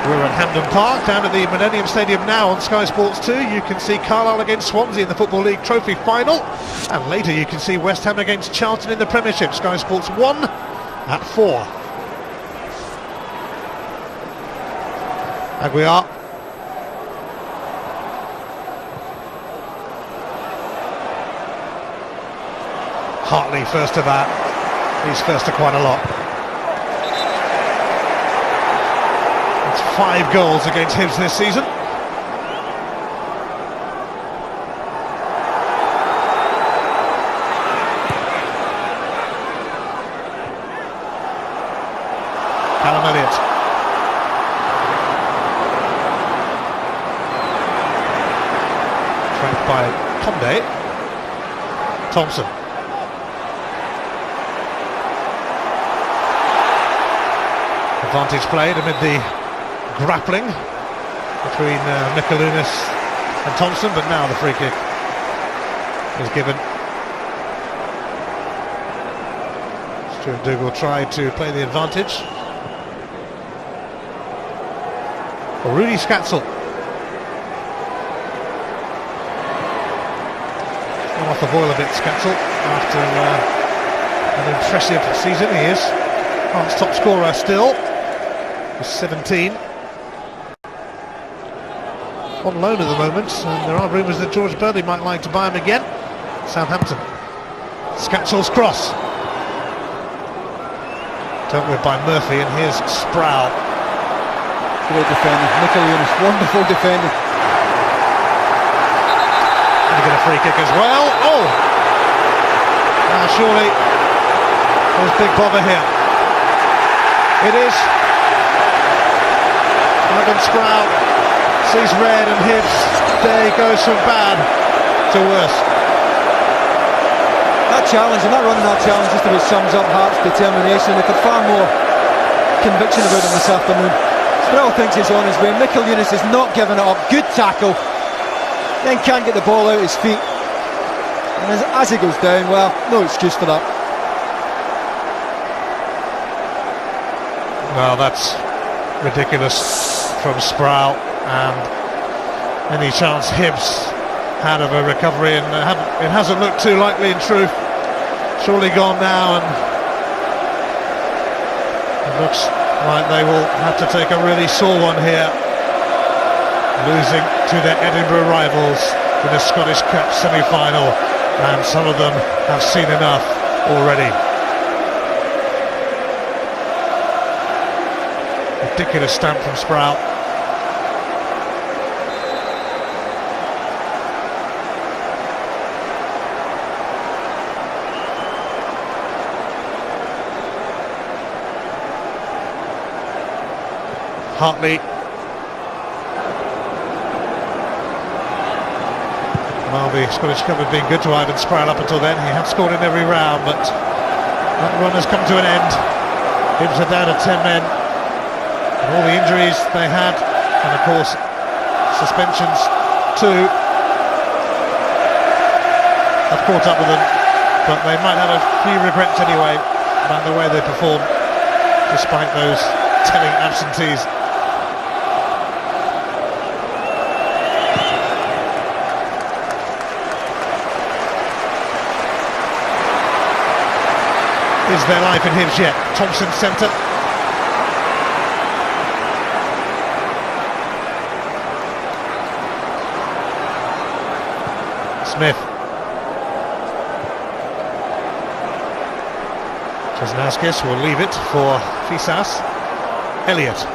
We're at Hampden Park, down at the Millennium Stadium now on Sky Sports 2. You can see Carlisle against Swansea in the Football League Trophy Final, and later you can see West Ham against Charlton in the Premiership. Sky Sports 1 at 4. Aguiar. Hartley first to bat. He's first to quite a lot. It's 5 goals against Hibs this season. Callum Elliott. Tracked by Conde. Thompson. Advantage played amid the grappling between Mikalunas and Thompson, but now the free kick is given. Stuart Dougal tried to play the advantage. For Rudy Scatzel. Come off the boil a bit, Scatzel, after an impressive season. He is Hearts' top scorer still. 17 on loan at the moment, and there are rumours that George Burley might like to buy him again. Southampton. Scatzel's cross dealt with by Murphy, and here's Sproul. Great defending, Mikalunas, wonderful defending. And get a free kick as well. Oh, now surely there's big bother here. It is. Ivan Sproul sees red, and Hibs day goes from bad to worse. That challenge, and that run and that challenge just about sums up Hearts' determination. They've had far more conviction about him this afternoon. Sproul thinks he's on his way. Mikalunas is not giving it up. Good tackle. Then can't get the ball out his feet. And as he goes down, well, no excuse for that. Well, that's ridiculous from Sproul, and any chance Hibs had of a recovery, and it hasn't looked too likely in truth. Surely gone now, and it looks like they will have to take a really sore one here, losing to their Edinburgh rivals in the Scottish Cup semi-final, and some of them have seen enough already. Ridiculous stamp from Sproul. Hartley. Well, the Scottish Cup had been good to Ivan Sproul up until then. He had scored in every round, but that run has come to an end. Hibs are down to 10 men. And all the injuries they had, and of course suspensions too, have caught up with them, but they might have a few regrets anyway about the way they performed despite those telling absentees. Is there life in Hibs yet? Thompson centre. Smith. Chesnauskis will leave it for Fisas. Elliott.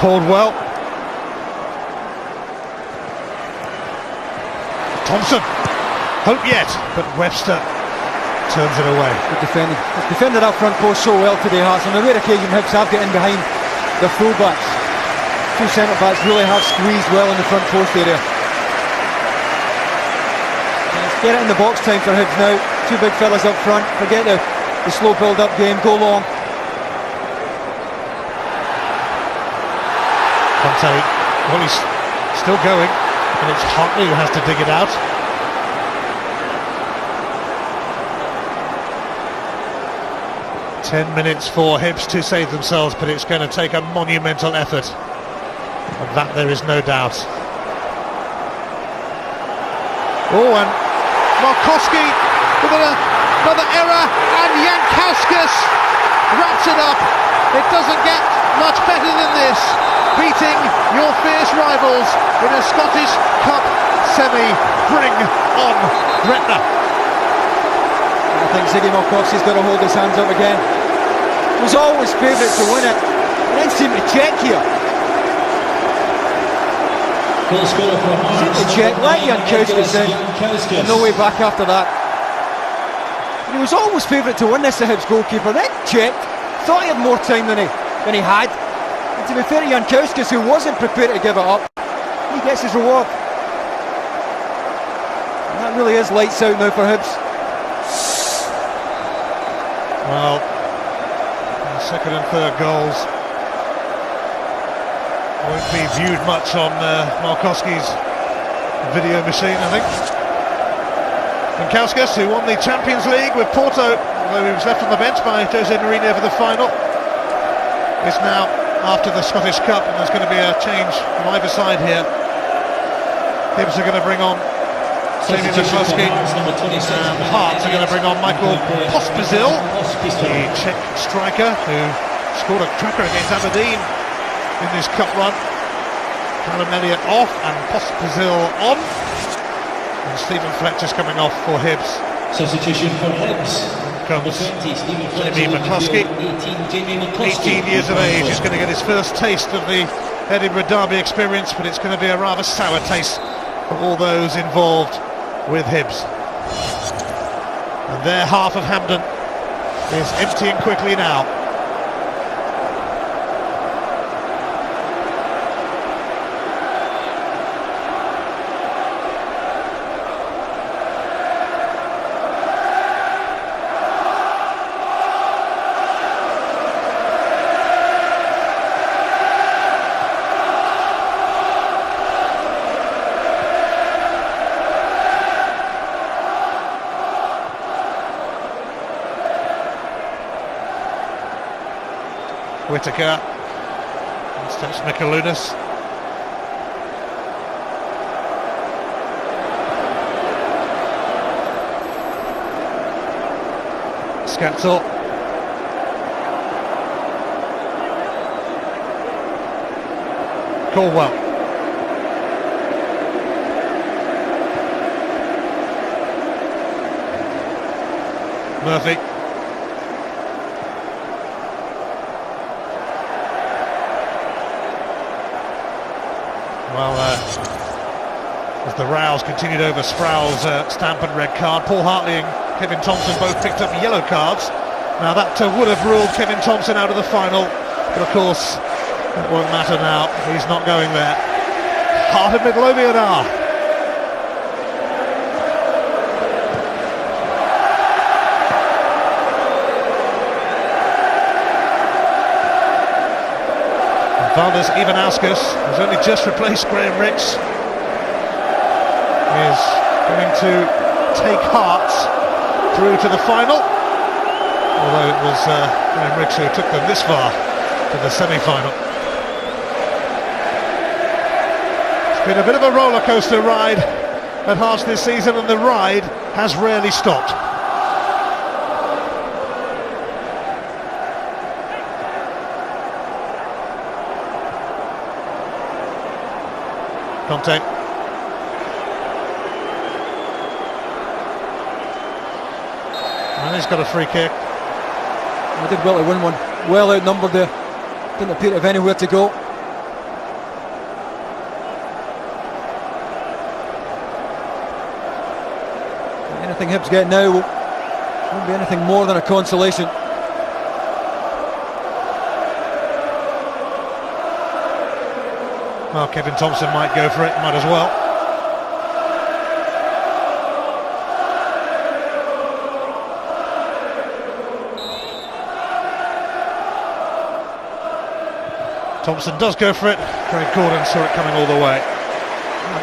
Caldwell. Thompson. Hope yet, but Webster turns it away. Good defending. It's defended up front post so well today, Hearts. On a rare occasion, Hibs have got in behind the full-backs. Two centre-backs really have squeezed well in the front post area. Let's get it in the box time for Hibs now. Two big fellas up front. Forget the slow build-up game. Go long. Conte, well, he's still going, and it's Hartley who has to dig it out. 10 minutes for Hibs to save themselves, but it's going to take a monumental effort. Of that there is no doubt. Oh, and Markowski with another error, and Jankowskis wraps it up. It doesn't get much better than this. Beating your fierce rivals in a Scottish Cup semi. Bring on Gretna. I think Ziggy Markowski's got to hold his hands up again. He was always favourite to win it. He didn't seem to check here. Seemed to check, let Jankowskis in. No way back after that. He was always favourite to win this, the Hibs goalkeeper. Then checked. Thought he had more time than he had. And to be fair to Jankowskis, who wasn't prepared to give it up, he gets his reward. And that really is lights out now for Hibs. Well, the second and third goals won't be viewed much on Markowski's video machine, I think. Jankowskis, who won the Champions League with Porto, although he was left on the bench by Jose Mourinho for the final, is now after the Scottish Cup, and there's going to be a change from either side here. Hibs are going to bring on Jamie McCluskey, and Hearts are going to bring on Michael Pospisil, the Czech striker who scored a cracker against Aberdeen in this cup run. Callum Elliott off and Pospisil on, and Stephen Fletcher's coming off for Hibs. Substitution for Hibs. Comes Jamie McCluskey, 18 years of age. He's going to get his first taste of the Edinburgh Derby experience, but it's going to be a rather sour taste for all those involved with Hibs. And their half of Hampden is emptying quickly now. Whittaker, and steps Mikalunas. Scatzel. Caldwell. Murphy. Well, as the rows continued over Sproul's stamp and red card, Paul Hartley and Kevin Thompson both picked up yellow cards. Now that would have ruled Kevin Thompson out of the final, but of course that won't matter now. He's not going there. Heart of Midlothian are. Valdes Ivanauskas, who's only just replaced Graham Ricks, is going to take Hearts through to the final, although it was Graham Ricks who took them this far to the semi-final. It's been a bit of a roller coaster ride at Hearts this season, and the ride has rarely stopped. Conte. And he's got a free kick. I did well to win one. Well outnumbered there. Didn't appear to have anywhere to go. Anything Hibs get now won't be anything more than a consolation. Well, Kevin Thompson might go for it, might as well. Thompson does go for it. Craig Gordon saw it coming all the way.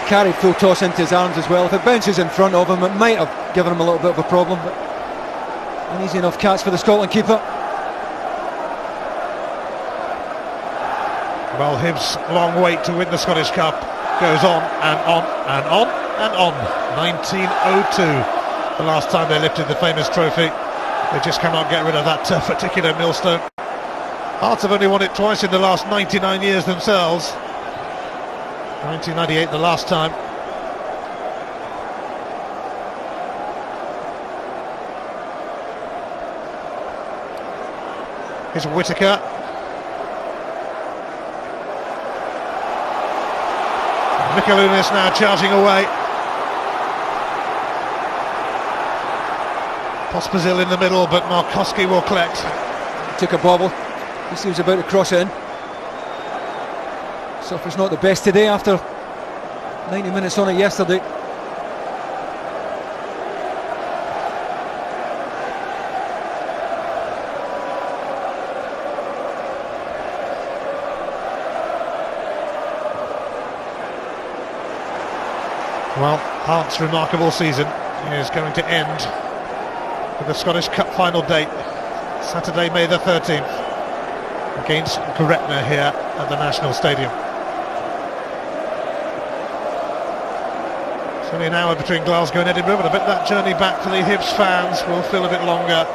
Carried full toss into his arms as well. If it bounces in front of him, it might have given him a little bit of a problem, but an easy enough catch for the Scotland keeper. Well, Hibs' long wait to win the Scottish Cup goes on and on and on and on. 1902, the last time they lifted the famous trophy. They just cannot get rid of that particular millstone. Hearts have only won it twice in the last 99 years themselves. 1998 the last time. Here's Whittaker. Mikalunas now charging away. Pospisil in the middle, but Markowski will collect. Took a bobble. He seems about to cross it in. Suffer's not the best today after 90 minutes on it yesterday. Well, Hart's remarkable season is going to end with the Scottish Cup final date, Saturday, May the 13th, against Gretna here at the National Stadium. It's only an hour between Glasgow and Edinburgh, but I bet that journey back for the Hibs fans will feel a bit longer.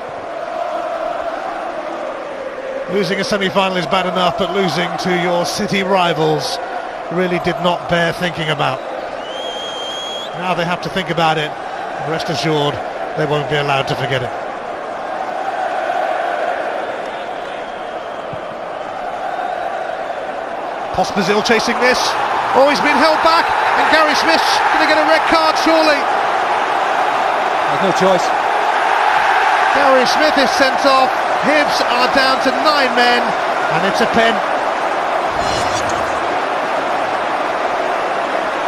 Losing a semi-final is bad enough, but losing to your city rivals really did not bear thinking about. Now they have to think about it. Rest assured, they won't be allowed to forget it. Pospisil chasing this. Oh, he's been held back, and Gary Smith's going to get a red card, surely. There's no choice. Gary Smith is sent off. Hibs are down to 9 men, and it's a pen.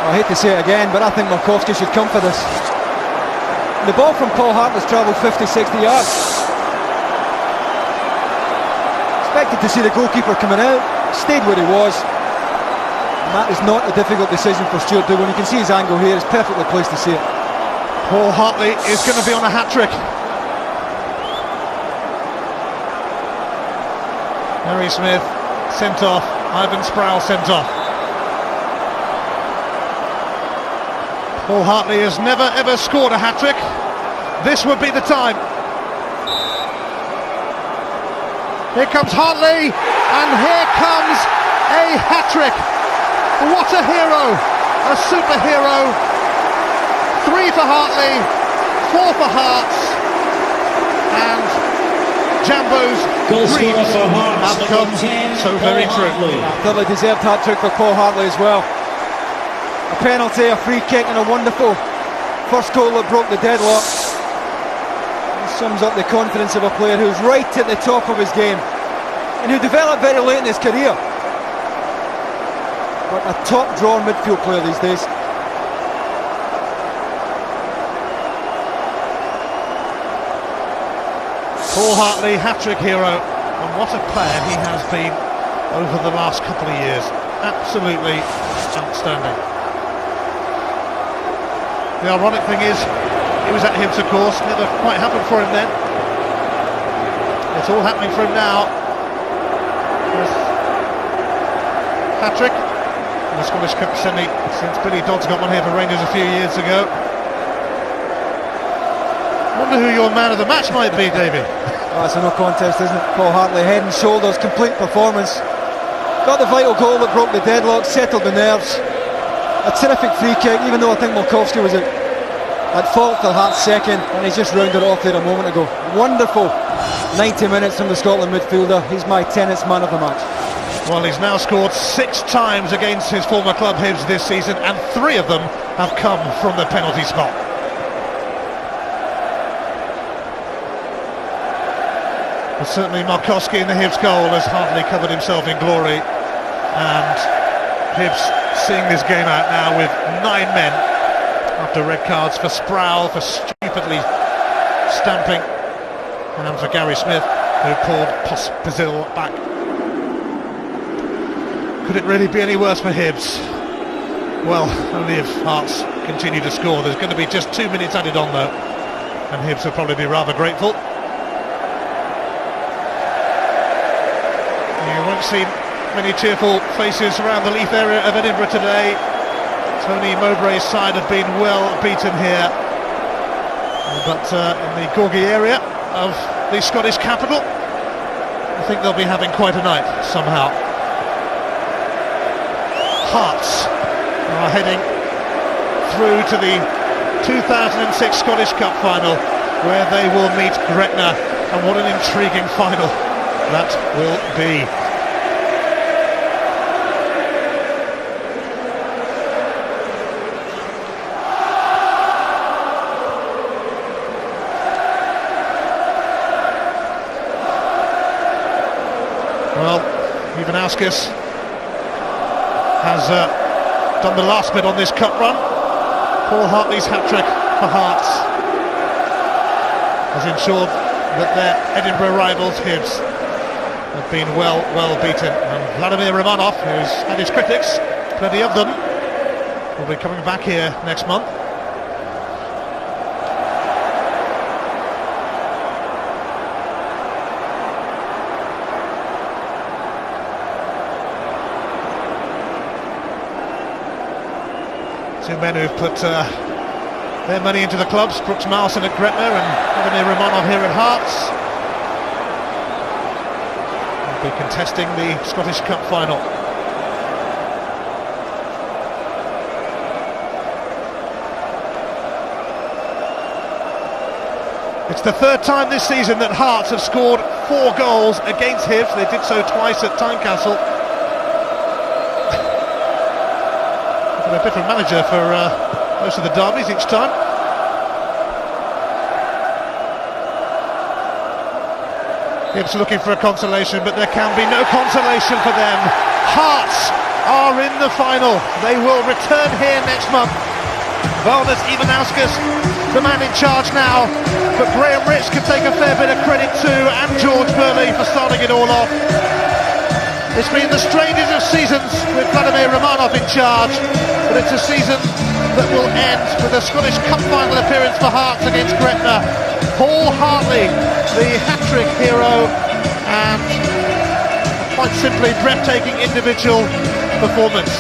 I hate to say it again, but I think Markowski should come for this. The ball from Paul Hartley's travelled 50-60 yards. Expected to see the goalkeeper coming out, stayed where he was. And that is not a difficult decision for Stuart to do. When you can see his angle here, it's perfectly placed to see it. Paul Hartley is going to be on a hat-trick. Harry Smith sent off, Ivan Sproul sent off. Paul Hartley has never ever scored a hat-trick. This would be the time. Here comes Hartley, and here comes a hat-trick. What a hero, a superhero. 3 for Hartley, 4 for Hearts, and Jambo's dreams have come so very true. Thoroughly deserved hat-trick for Paul Hartley as well. A penalty, a free kick, and a wonderful first goal that broke the deadlock. It sums up the confidence of a player who's right at the top of his game and who developed very late in his career, but a top drawer midfield player these days. Paul Hartley, hat-trick hero, and what a player he has been over the last couple of years. Absolutely outstanding. The ironic thing is, he was at Hibs, of course, never quite happened for him then. It's all happening for him now. Hat-trick in the Scottish Cup semi, since Billy Dodd's got one here for Rangers a few years ago. Wonder who your man of the match might be, David. Oh, it's a no contest, isn't it? Paul Hartley, head and shoulders, complete performance. Got the vital goal that broke the deadlock, settled the nerves. A terrific free kick, even though I think Markowski was at fault for Hart's second, and he's just rounded it off there a moment ago. Wonderful 90 minutes from the Scotland midfielder. He's my tennis man of the match. Well, he's now scored 6 times against his former club Hibs this season, and 3 of them have come from the penalty spot. But certainly Markowski in the Hibs goal has hardly covered himself in glory, and Hibs seeing this game out now with 9 men after red cards for Sproul for stupidly stamping, and for Gary Smith, who pulled Pospisil back. Could it really be any worse for Hibs? Well, only if Hearts continue to score. There's going to be just 2 minutes added on though, and Hibs will probably be rather grateful. You won't see many cheerful faces around the Leith area of Edinburgh today. Tony Mowbray's side have been well beaten here, but in the Gorgie area of the Scottish capital, I think they'll be having quite a night somehow. Hearts are heading through to the 2006 Scottish Cup final, where they will meet Gretna, and what an intriguing final that will be. Well, Ivanauskas has done the last bit on this cup run. Paul Hartley's hat-trick for Hearts has ensured that their Edinburgh rivals, Hibs, have been well beaten. And Vladimir Romanov, who's had his critics, plenty of them, will be coming back here next month. Two men who've put their money into the clubs, Brooks Malson at Gretna and Vladimir Romanov here at Hearts. They'll be contesting the Scottish Cup final. It's the third time this season that Hearts have scored 4 goals against Hibs. They did so twice at Tynecastle. A different manager for most of the derbies each time. Hibs looking for a consolation, but there can be no consolation for them. Hearts are in the final. They will return here next month. Valdis Ivanauskas, the man in charge now, but Graham Rich can take a fair bit of credit too, and George Burley for starting it all off. It's been the strangest of seasons with Vladimir Romanov in charge, but it's a season that will end with a Scottish Cup final appearance for Hearts against Gretna. Paul Hartley, the hat-trick hero, and a quite simply breathtaking individual performance.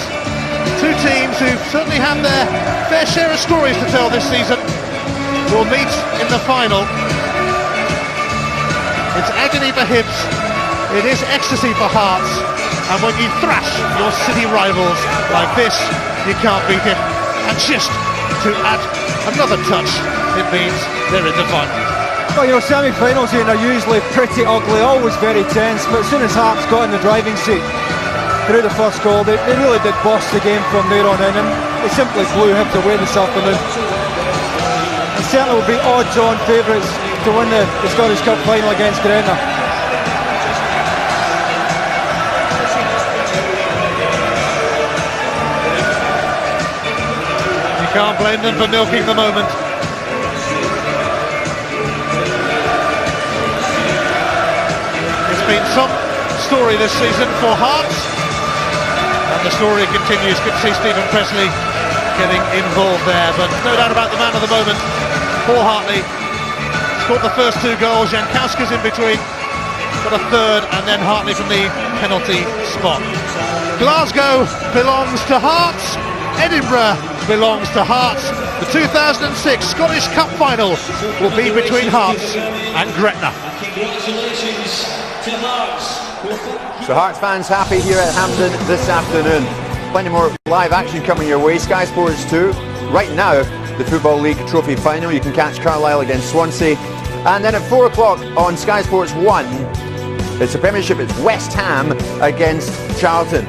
Two teams who've certainly had their fair share of stories to tell this season will meet in the final. It's agony for Hibs. It is ecstasy for Hearts, and when you thrash your city rivals like this, you can't beat it. And just to add another touch, it means they're in the final. Well, you know, semi-finals are usually pretty ugly, always very tense, but as soon as Hearts got in the driving seat through the first goal, they really did boss the game from there on in, and they simply blew Hibs away this afternoon. And certainly will be odds-on favourites to win the Scottish Cup final against Gretna. Can't blame them for milking the moment. It's been some story this season for Hearts, and the story continues. Good to see Stephen Pressley getting involved there, but no doubt about the man of the moment, Paul Hartley. Scored the first 2 goals, Jankowski's in between, got a third, and then Hartley from the penalty spot. Glasgow belongs to Hearts, Edinburgh belongs to Hearts. The 2006 Scottish Cup final will be between Hearts and Gretna. Congratulations to Hearts. So Hearts fans happy here at Hampden this afternoon. Plenty more live action coming your way. Sky Sports 2. Right now, the Football League Trophy final. You can catch Carlisle against Swansea. And then at 4 o'clock on Sky Sports 1, it's the Premiership. It's West Ham against Charlton.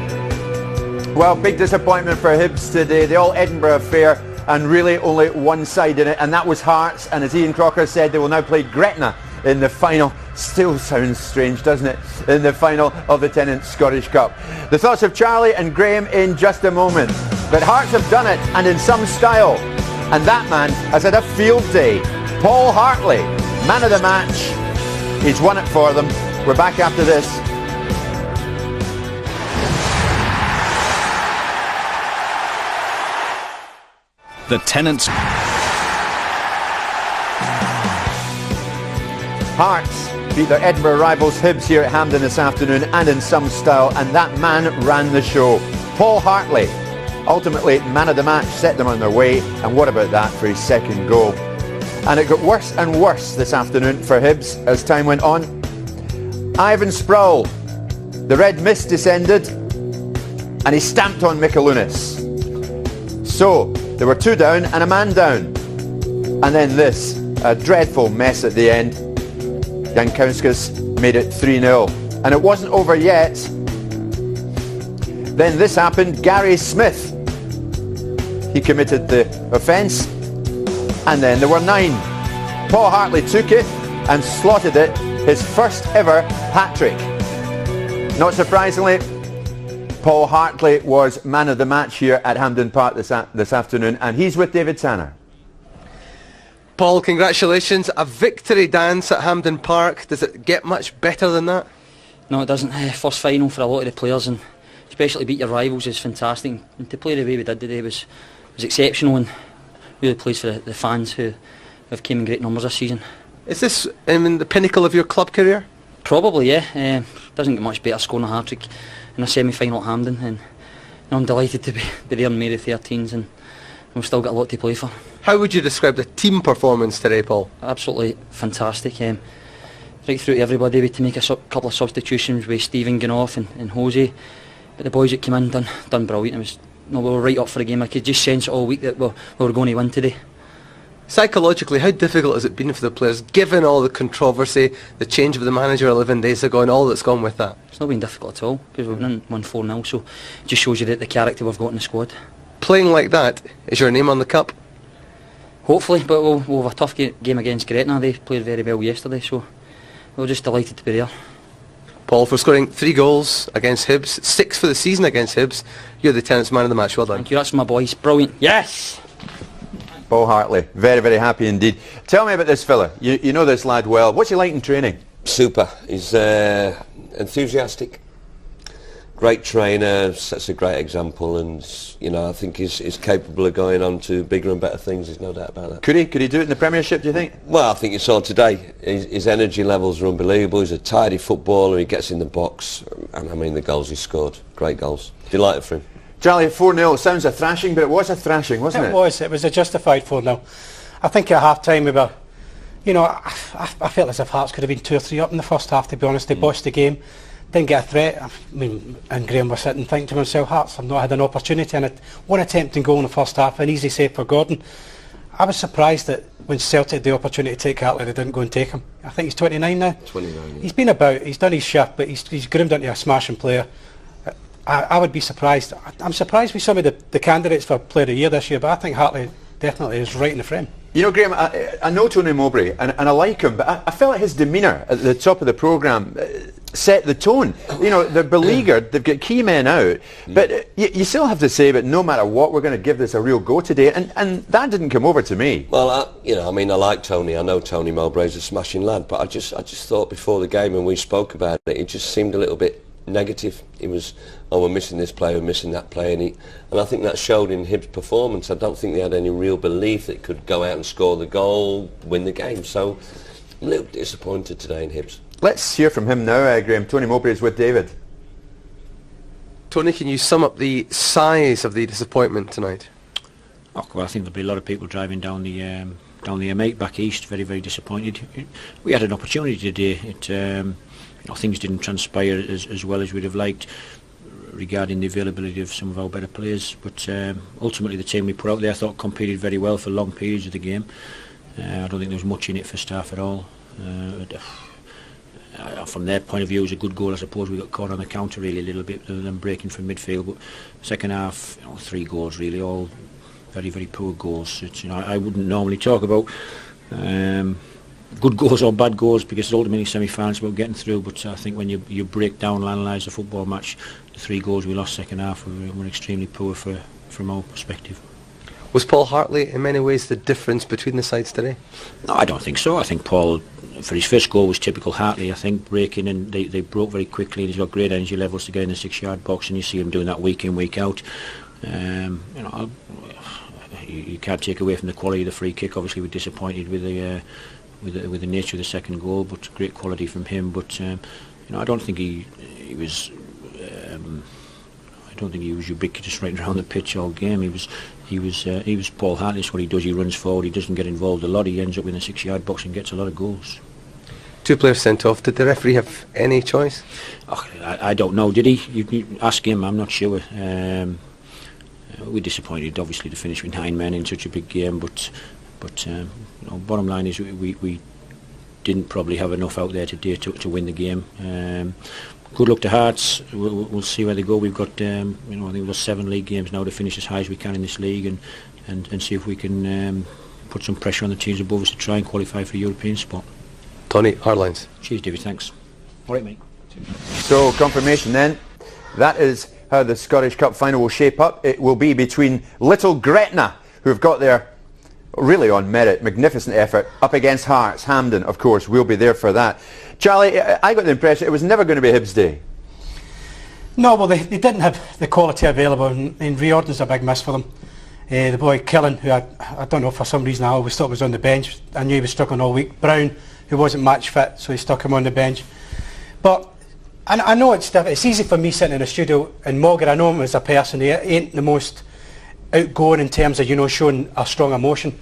Well, big disappointment for Hibs today. The all-Edinburgh affair, and really only one side in it, and that was Hearts. And as Ian Crocker said, they will now play Gretna in the final. Still sounds strange, doesn't it? In the final of the Tennant Scottish Cup. The thoughts of Charlie and Graham in just a moment. But Hearts have done it, and in some style. And that man has had a field day. Paul Hartley, man of the match. He's won it for them. We're back after this. The Tennants. Hearts beat their Edinburgh rivals Hibs here at Hampden this afternoon, and in some style, and that man ran the show. Paul Hartley, ultimately man of the match, set them on their way, and what about that for his second goal? And it got worse and worse this afternoon for Hibs as time went on. Ivan Sproul, the red mist descended, and he stamped on Mikalunas. So, there were 2 down and a man down. And then this, a dreadful mess at the end. Jankauskas made it 3-0. And it wasn't over yet. Then this happened. Gary Smith, he committed the offence. And then there were 9. Paul Hartley took it and slotted it, his first ever hat-trick. Not surprisingly, Paul Hartley was man of the match here at Hampden Park this afternoon, and he's with David Tanner. Paul, congratulations. A victory dance at Hampden Park. Does it get much better than that? No, it doesn't. First final for a lot of the players, and especially beat your rivals is fantastic. And to play the way we did today was exceptional, and really pleased for the fans who have came in great numbers this season. Is this the pinnacle of your club career? Probably, yeah. Doesn't get much better scoring a hat-trick in a semi-final at Hampden, and I'm delighted to be there in May the 13th, and we've still got a lot to play for. How would you describe the team performance today, Paul? Absolutely fantastic. Right through to everybody. We had to make a couple of substitutions with Stephen going off and Jose, but the boys that came in done brilliant. We were right up for the game. I could just sense it all week that we were going to win today. Psychologically, how difficult has it been for the players, given all the controversy, the change of the manager 11 days ago and all that's gone with that? It's not been difficult at all, because we've won 4-0, so it just shows you the character we've got in the squad. Playing like that, is your name on the cup? Hopefully, but we'll have a tough game against Gretna. They played very well yesterday, so we're just delighted to be there. Paul, for scoring 3 goals against Hibs, 6 for the season against Hibs, you're the Tenants man of the match. Well done. Thank you, that's my boys. Brilliant. Yes! Paul Hartley, very, very happy indeed. Tell me about this fella. You know this lad well. What's he like in training? Super. He's enthusiastic. Great trainer, sets a great example, and I think he's capable of going on to bigger and better things. There's no doubt about that. Could he do it in the Premiership, do you think? Well, I think you saw today. His energy levels are unbelievable. He's a tidy footballer. He gets in the box, and I mean the goals he scored. Great goals. Delighted for him. Charlie, 4-0 sounds a thrashing, but it was a thrashing, wasn't it? It was a justified 4-0. I think at half-time we were, I felt as if Hearts could have been 2 or 3 up in the first half, to be honest. They botched the game, didn't get a threat. I mean, and Graham was sitting thinking to himself, Hearts have not had an opportunity, and one attempt and goal in the first half, an easy save for Gordon. I was surprised that when Celtic had the opportunity to take Hartley, they didn't go and take him. I think he's 29 now. 29, yeah. He's been about, he's done his shift, but he's groomed into a smashing player. I would be surprised. I'm surprised with some of the candidates for Player of the Year this year, but I think Hartley definitely is right in the frame. Graham, I know Tony Mowbray, and I like him, but I felt like his demeanour at the top of the programme set the tone. They're beleaguered, they've got key men out, but you still have to say, but no matter what, we're going to give this a real go today, and that didn't come over to me. Well, I like Tony. I know Tony Mowbray's a smashing lad, but I just thought before the game when we spoke about it, it just seemed a little bit negative. He was, we're missing this player, we're missing that player, and I think that showed in Hibs' performance. I don't think they had any real belief that it could go out and score the goal, win the game. So I'm a little disappointed today in Hibs. Let's hear from him now, Graham. Tony Mowbray is with David. Tony, can you sum up the size of the disappointment tonight? Well, I think there'll be a lot of people driving down the M8 back east, very, very disappointed. We had an opportunity today. Things didn't transpire as well as we'd have liked regarding the availability of some of our better players, but ultimately the team we put out there I thought competed very well for long periods of the game. I don't think there was much in it for staff at all. From their point of view, it was a good goal. I suppose we got caught on the counter really a little bit rather than breaking from midfield, but second half 3 goals really, all very, very poor goals. I wouldn't normally talk about good goals or bad goals because ultimately semi-finals about getting through, but I think when you break down and analyse the football match, the 3 goals we lost second half were extremely poor from our perspective. Was Paul Hartley in many ways the difference between the sides today? No, I don't think so. I think Paul, for his first goal, was typical Hartley. I think breaking, and they broke very quickly, and he's got great energy levels to get in the 6-yard box, and you see him doing that week in, week out. You can't take away from the quality of the free kick. Obviously we're disappointed with with the nature of the second goal, but great quality from him. But I don't think he was. I don't think he was ubiquitous right around the pitch all game. He was Paul Hartless. What he does, he runs forward. He doesn't get involved a lot. He ends up in the 6-yard box and gets a lot of goals. 2 players sent off. Did the referee have any choice? I don't know. Did he? You ask him. I'm not sure. We're disappointed, obviously, to finish with 9 men in such a big game. But bottom line is we didn't probably have enough out there today to win the game. Good luck to Hearts. We'll see where they go. We've got I think we've got 7 league games now to finish as high as we can in this league and see if we can put some pressure on the teams above us to try and qualify for the European spot. Tony, our lines. Cheers, David. Thanks. All right, mate. So confirmation then. That is how the Scottish Cup final will shape up. It will be between Little Gretna, who have got their really on merit, magnificent effort, up against Hearts. Hampden, of course, will be there for that. Charlie, I got the impression it was never going to be Hibs' day. No, well, they didn't have the quality available, and Riordan's a big miss for them. The boy Killen, who I don't know, for some reason I always thought was on the bench. I knew he was struggling all week. Brown, who wasn't match fit, so he stuck him on the bench. But I know it's easy for me sitting in a studio in Mogger. I know him as a person. He ain't the most outgoing in terms of showing a strong emotion.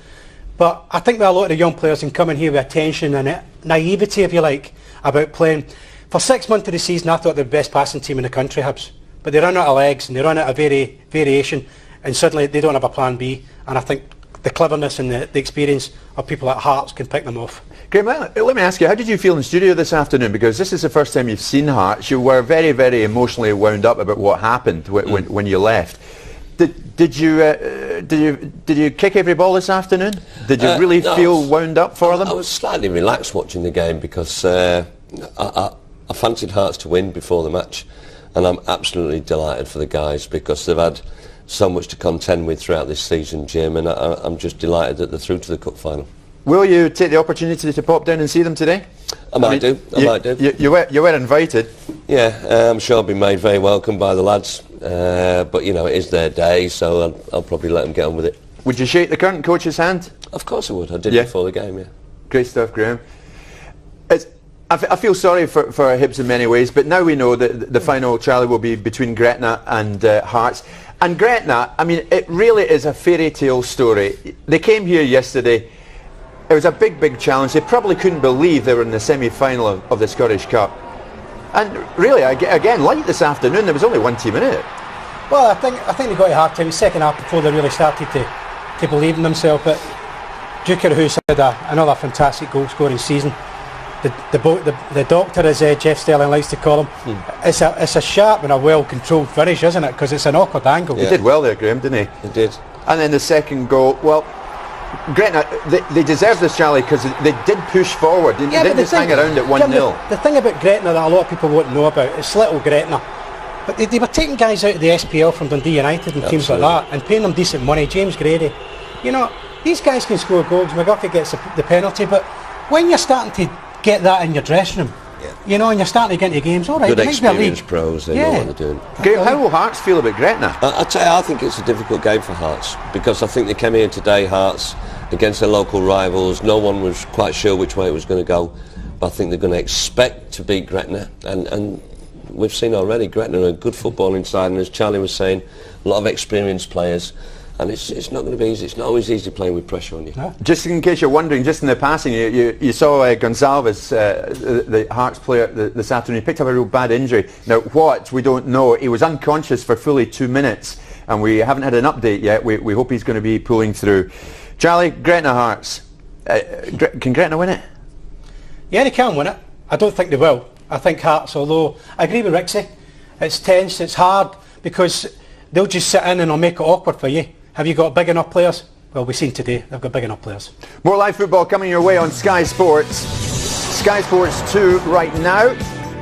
But I think with a lot of the young players in coming here with attention and naivety, if you like, about playing. For 6 months of the season, I thought they were the best passing team in the country, Hibs. But they run out of legs and they run out of variation, and suddenly they don't have a plan B. And I think the cleverness and the experience of people at Hearts can pick them off. Graham, let me ask you, how did you feel in the studio this afternoon? Because this is the first time you've seen Hearts. You were very, very emotionally wound up about what happened when you left. Did you kick every ball this afternoon? Did you really feel wound up for them? I was slightly relaxed watching the game because I fancied Hearts to win before the match, and I'm absolutely delighted for the guys because they've had so much to contend with throughout this season, Jim, and I'm just delighted that they're through to the cup final. Will you take the opportunity to pop down and see them today? I might do. You were invited. Yeah, I'm sure I'll be made very welcome by the lads. But it is their day, so I'll probably let them get on with it. Would you shake the current coach's hand? Of course I would. I did before the game. Yeah. Great stuff, Graham. I feel sorry for Hibs in many ways, but now we know that the final, Charlie, will be between Gretna and Hearts. And Gretna, I mean, it really is a fairy tale story. They came here yesterday. It was a big, big challenge. They probably couldn't believe they were in the semi-final of the Scottish Cup. And really, again, like this afternoon, there was only one team in it. Well, I think they got to half-time, second half, before they really started to believe in themselves. But Duker, who's had another fantastic goal-scoring season, the doctor, as Jeff Sterling likes to call him, it's a sharp and a well-controlled finish, isn't it? Because it's an awkward angle. He did well there, Graham, didn't he? He did. And then the second goal, well, Gretna, they deserve this, Charlie, because they did push forward. They didn't just hang around at 1-0. The thing about Gretna that a lot of people won't know about, it's little Gretna. But they were taking guys out of the SPL from Dundee United and teams like that and paying them decent money. James Grady. These guys can score goals. McGuffey gets the penalty. But when you're starting to get that in your dressing room, and you're starting to get into games, all right, good experienced pros, they know what they're doing. Graham, how will Hearts feel about Gretna? I tell you, I think it's a difficult game for Hearts because I think they came here today, Hearts, against their local rivals. No one was quite sure which way it was going to go, but I think they're going to expect to beat Gretna, and we've seen already Gretna are a good footballing side, and as Charlie was saying, a lot of experienced players. And it's not going to be easy. It's not always easy playing with pressure on you. No. Just in case you're wondering, just in the passing, you saw Gonçalves, the Hearts player, this afternoon. He picked up a real bad injury. Now, what? We don't know. He was unconscious for fully 2 minutes, and we haven't had an update yet. We hope he's going to be pulling through. Charlie, Gretna Hearts. Can Gretna win it? Yeah, they can win it. I don't think they will. I think Hearts, although I agree with Rixie, it's tense, it's hard, because they'll just sit in and they'll make it awkward for you. Have you got big enough players? Well, we've seen today, they've got big enough players. More live football coming your way on Sky Sports. Sky Sports 2 right now.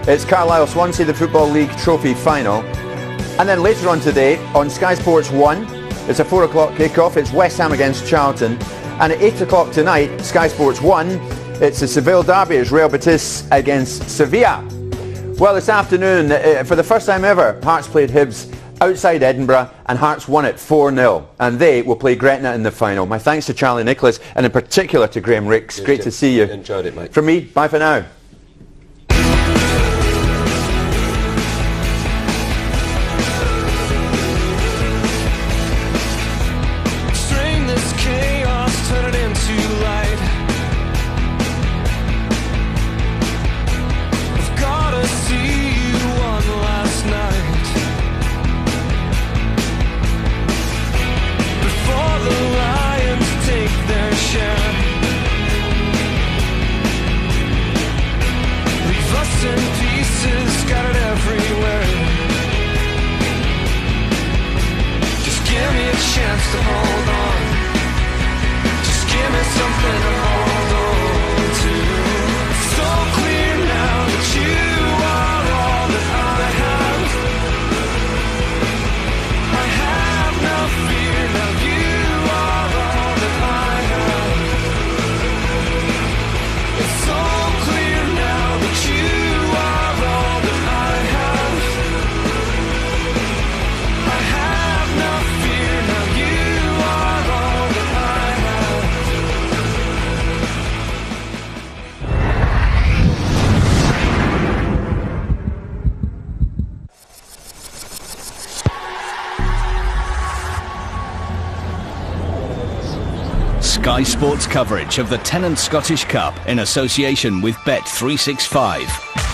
It's Carlisle Swansea, the Football League Trophy Final. And then later on today, on Sky Sports 1, it's a 4 o'clock kick-off. It's West Ham against Charlton. And at 8 o'clock tonight, Sky Sports 1, it's the Seville derby. It's Real Betis against Sevilla. Well, this afternoon, for the first time ever, Hearts played Hibs outside Edinburgh, and Hearts won it 4-0, and they will play Gretna in the final. My thanks to Charlie Nicholas, and in particular to Graham Ricks. Great to see you. Enjoyed it, mate. From me, bye for now. String this chaos, turn it into light. I've gotta see you one last night before the Lions take their share. Leave us in pieces, scattered everywhere. Just give me a chance to hold on. Just give me something to hold on to. It's so clear now that you are all that I have. I have no fear now. You are all that I have. It's so clear now that you are all that I have. I have no fear now. You are all that I have. Sky Sports coverage of the Tennent Scottish Cup in association with Bet365.